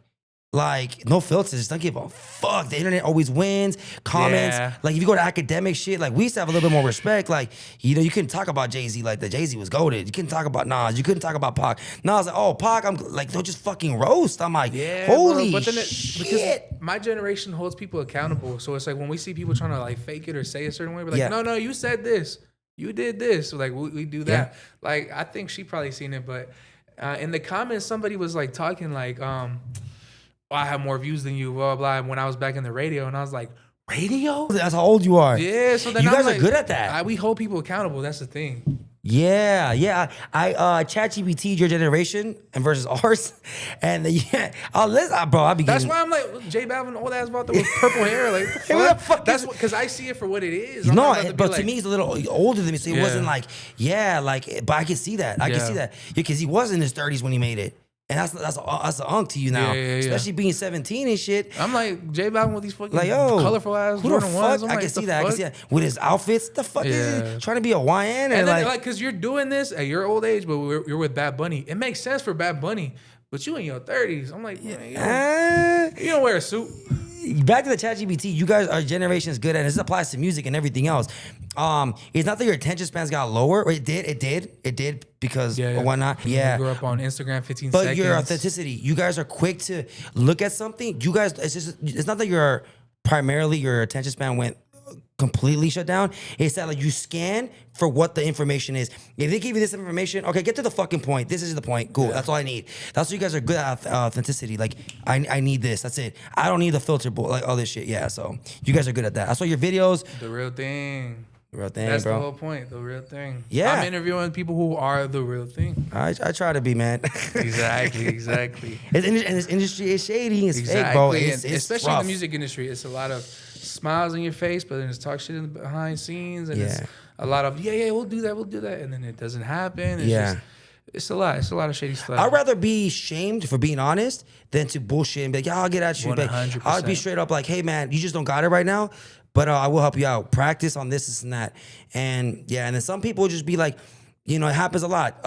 no filters. Just don't give a fuck. The internet always wins. Comments. Like, if you go to academic shit, like, we used to have a little bit more respect. Like, you know, you couldn't talk about Jay-Z like that. Jay-Z was goated. You couldn't talk about Nas. You couldn't talk about Pac. Nas, like, oh, Pac, I'm like, don't just fucking roast. I'm like, holy shit. Because my generation holds people accountable. So it's like, when we see people trying to like fake it or say a certain way, we're like, no, you said this. You did this. So like, we do that. Like, I think she probably seen it, but in the comments, somebody was like talking like, I have more views than you, blah, blah, blah. When I was back in the radio, and I was like, radio? That's how old you are. Yeah, so then you guys like, are good at that. We hold people accountable. That's the thing. Yeah. I ChatGPT your generation and versus ours, and bro. I be. That's why I'm like, J Balvin, old ass about with purple hair, like the fuck? That's because I see it for what it is. But to me, he's a little older than me, so it wasn't like, but I can see that. I can see that because he was in his 30s when he made it. And that's an unk to you now, especially being 17 and shit. I'm like, J Balvin with these fucking colorful ass Jordan ones. I can see that. I can see that with his outfits. The fuck is he trying to be a YN? And then, like, because you're doing this at your old age, but you're with Bad Bunny. It makes sense for Bad Bunny, but you in your 30s. I'm like, man, you don't wear a suit. Back to the ChatGPT, you guys, our generation is good at it. This applies to music and everything else. It's not that your attention spans got lower. It did because why not? Yeah. You grew up on Instagram 15 but seconds. Your authenticity, you guys are quick to look at something. You guys, it's not that you're primarily your attention span went completely shut down. It's that like you scan for what the information is. If they give you this information, okay, get to the fucking point. This is the point. Cool. That's all I need. That's what you guys are good at, authenticity. Like, I need this. That's it. I don't need the filter, like all this shit. Yeah, so you guys are good at that. That's why your videos. The real thing. The real thing, That's bro. the whole point. The real thing. Yeah. I'm interviewing people who are the real thing. I try to be, man. Exactly. And this industry is shady. It's fake, bro. It's especially rough. in the music industry. It's a lot of smiles on your face, but then it's talk shit in the behind scenes, and it's a lot of we'll do that, and then it doesn't happen. It's a lot of shady stuff. I'd rather be shamed for being honest than to bullshit and be like, I'll get at you. 100%. I'd be straight up like, hey man, you just don't got it right now, but I will help you out. Practice on this and that. And then some people just be like, you know, it happens a lot.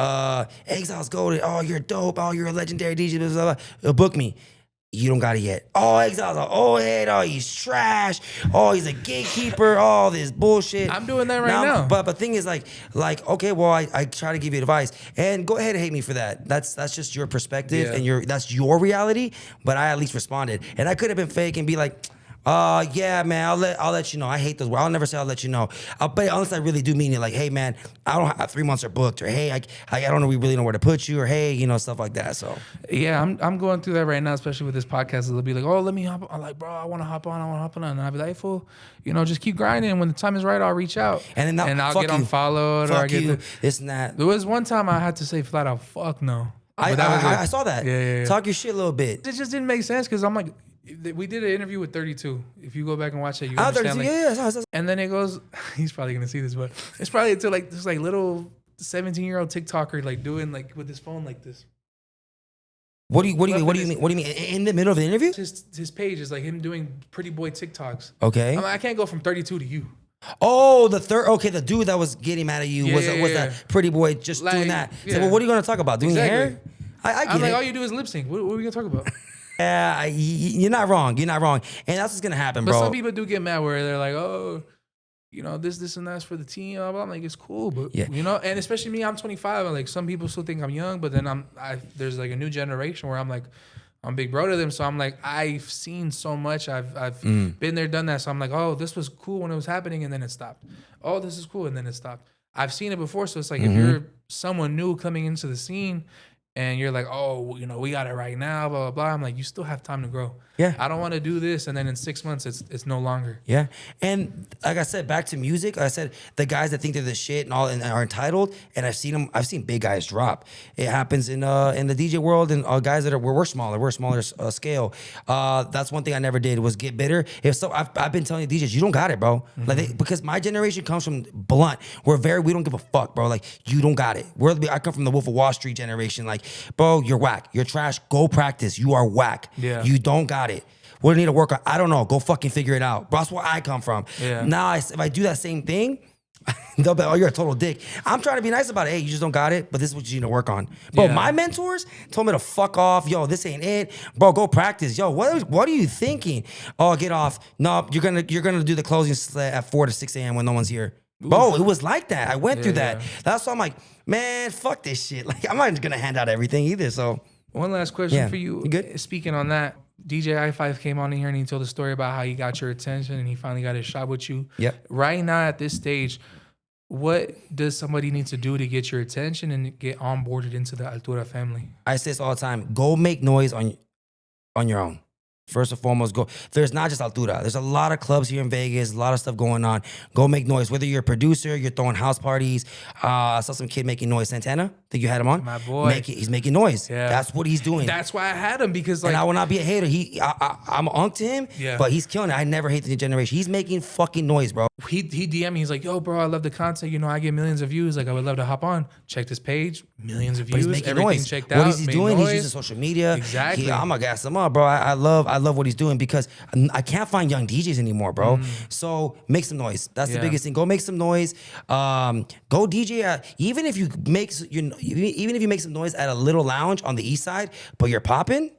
Exile's goated. Oh, you're dope. Oh, you're a legendary DJ. Blah, blah, blah. Book me. You don't got it yet. Oh, Exile's an old head. Oh, he's trash. Oh, he's a gatekeeper. All this bullshit. I'm doing that now. But the thing is, like, okay, well, I try to give you advice, and go ahead and hate me for that. That's just your perspective, and that's your reality. But I at least responded, and I could have been fake and be like, yeah, man, I'll let you know. I hate those words. I'll never say I'll let you know. But unless I really do mean it, like, hey, man, I don't have 3 months are booked, or hey, I don't know, we really know where to put you, or hey, you know, stuff like that. So yeah, I'm going through that right now, especially with this podcast. They'll be like, oh, let me hop on. I'm like, bro, I want to hop on, and I'll be like, fool, you know, just keep grinding. When the time is right, I'll reach out, and I'll get unfollowed, or I get this and that. There was one time I had to say flat out, fuck no. I saw that. Yeah. Talk your shit a little bit. It just didn't make sense because I'm like, we did an interview with 32. If you go back and watch it, you understand. 32, and then it goes, he's probably gonna see this, but it's probably until like this like little 17-year-old TikToker like doing like with his phone like this. What do you mean? In the middle of the interview? His page is like him doing pretty boy TikToks. Okay. I'm like, I can't go from 32 to you. Oh, the dude that was getting mad at you was that pretty boy just doing that. Yeah. So, well, what are you gonna talk about? Doing your hair? I get I'm like, it. all you do is lip sync. What are we gonna talk about? Yeah, you're not wrong. You're not wrong, and that's what's gonna happen, bro. But some people do get mad where they're like, oh, you know, this and that's for the team. I'm like, it's cool, but you know, and especially me, I'm 25. And like some people still think I'm young, but then there's like a new generation where I'm like, I'm big bro to them. So I'm like, I've seen so much. I've been there, done that. So I'm like, oh, this was cool when it was happening, and then it stopped. Oh, this is cool, and then it stopped. I've seen it before, so it's like if you're someone new coming into the scene. And you're like, oh, you know, we got it right now, blah, blah, blah. I'm like, you still have time to grow. Yeah. I don't want to do this. And then in 6 months, it's no longer. Yeah. And like I said, back to music, I said the guys that think they're the shit and all and are entitled, and I've seen big guys drop. It happens in the DJ world and guys that we're smaller scale. That's one thing I never did was get bitter. I've been telling DJs, you don't got it, bro. Like because my generation comes from blunt. We don't give a fuck, bro. Like you don't got it. I come from the Wolf of Wall Street generation. Like, bro, you're whack. You're trash. Go practice. You are whack. Yeah. You don't got it. What do you need to work on? I don't know. Go fucking figure it out. Bro, that's where I come from. Yeah. Now, if I do that same thing, they'll be, oh, you're a total dick. I'm trying to be nice about it. Hey, you just don't got it, but this is what you need to work on. Bro, my mentors told me to fuck off. Yo, this ain't it. Bro, go practice. Yo, what are you thinking? Oh, get off. No, you're gonna do the closing at 4 to 6 a.m. when no one's here. Bro, it was like that. I went through that. That's why I'm like, man, fuck this shit. Like, I'm not gonna hand out everything either. So, one last question for you. You good? Speaking on that, DJ I5 came on in here and he told a story about how he got your attention and he finally got his shot with you. Yep. Right now at this stage, what does somebody need to do to get your attention and get onboarded into the Altura family? I say this all the time. Go make noise on your own. First and foremost, go. There's not just Altura. There's a lot of clubs here in Vegas, a lot of stuff going on. Go make noise. Whether you're a producer, you're throwing house parties. I saw some kid making noise. Santana, think you had him on? My boy. He's making noise. Yeah. That's what he's doing. That's why I had him because like. And I will not be a hater. I'm unk to him, but he's killing it. I never hate the new generation. He's making fucking noise, bro. He DM'd me. He's like, yo, bro, I love the content. You know, I get millions of views. Like, I would love to hop on. Check this page. Millions of views. Everything noise. Checked out. What is he doing? Noise. He's using social media. Exactly. I'm gonna gas him up, bro. I love what he's doing because I can't find young DJs anymore, bro. So make some noise. That's the biggest thing. Go make some noise. Go DJ. Even if you make some noise at a little lounge on the east side, but you're popping.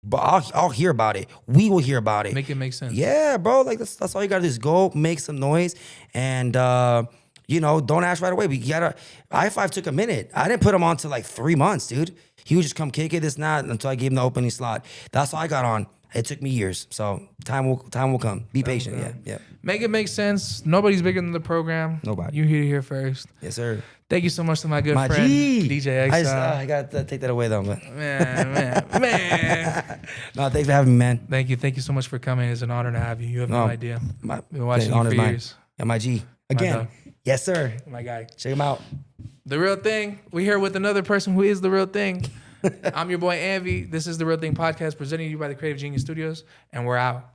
But I'll hear about it. We will hear about it. Make it make sense. Yeah, bro. Like that's all you gotta do is go make some noise and don't ask right away. I5 took a minute. I didn't put him on to like 3 months, dude. He would just come kick it, this and that, until I gave him the opening slot. That's all I got on. It took me years. So time will come. Be patient. Yeah. Make it make sense. Nobody's bigger than the program. Nobody. You hear it here first. Yes, sir. Thank you so much to my good friend, DJ Exile. I got to take that away though. But. Man. No, thanks for having me, man. Thank you so much for coming. It's an honor to have you. You have no idea. Been watching you for years. Yeah, my G. Again. Yes, sir. My guy. Check him out. The Real Thing. We're here with another person who is the real thing. I'm your boy AnVe. This is the Real Thing podcast presented to you by the Creative Genius Studios, and we're out.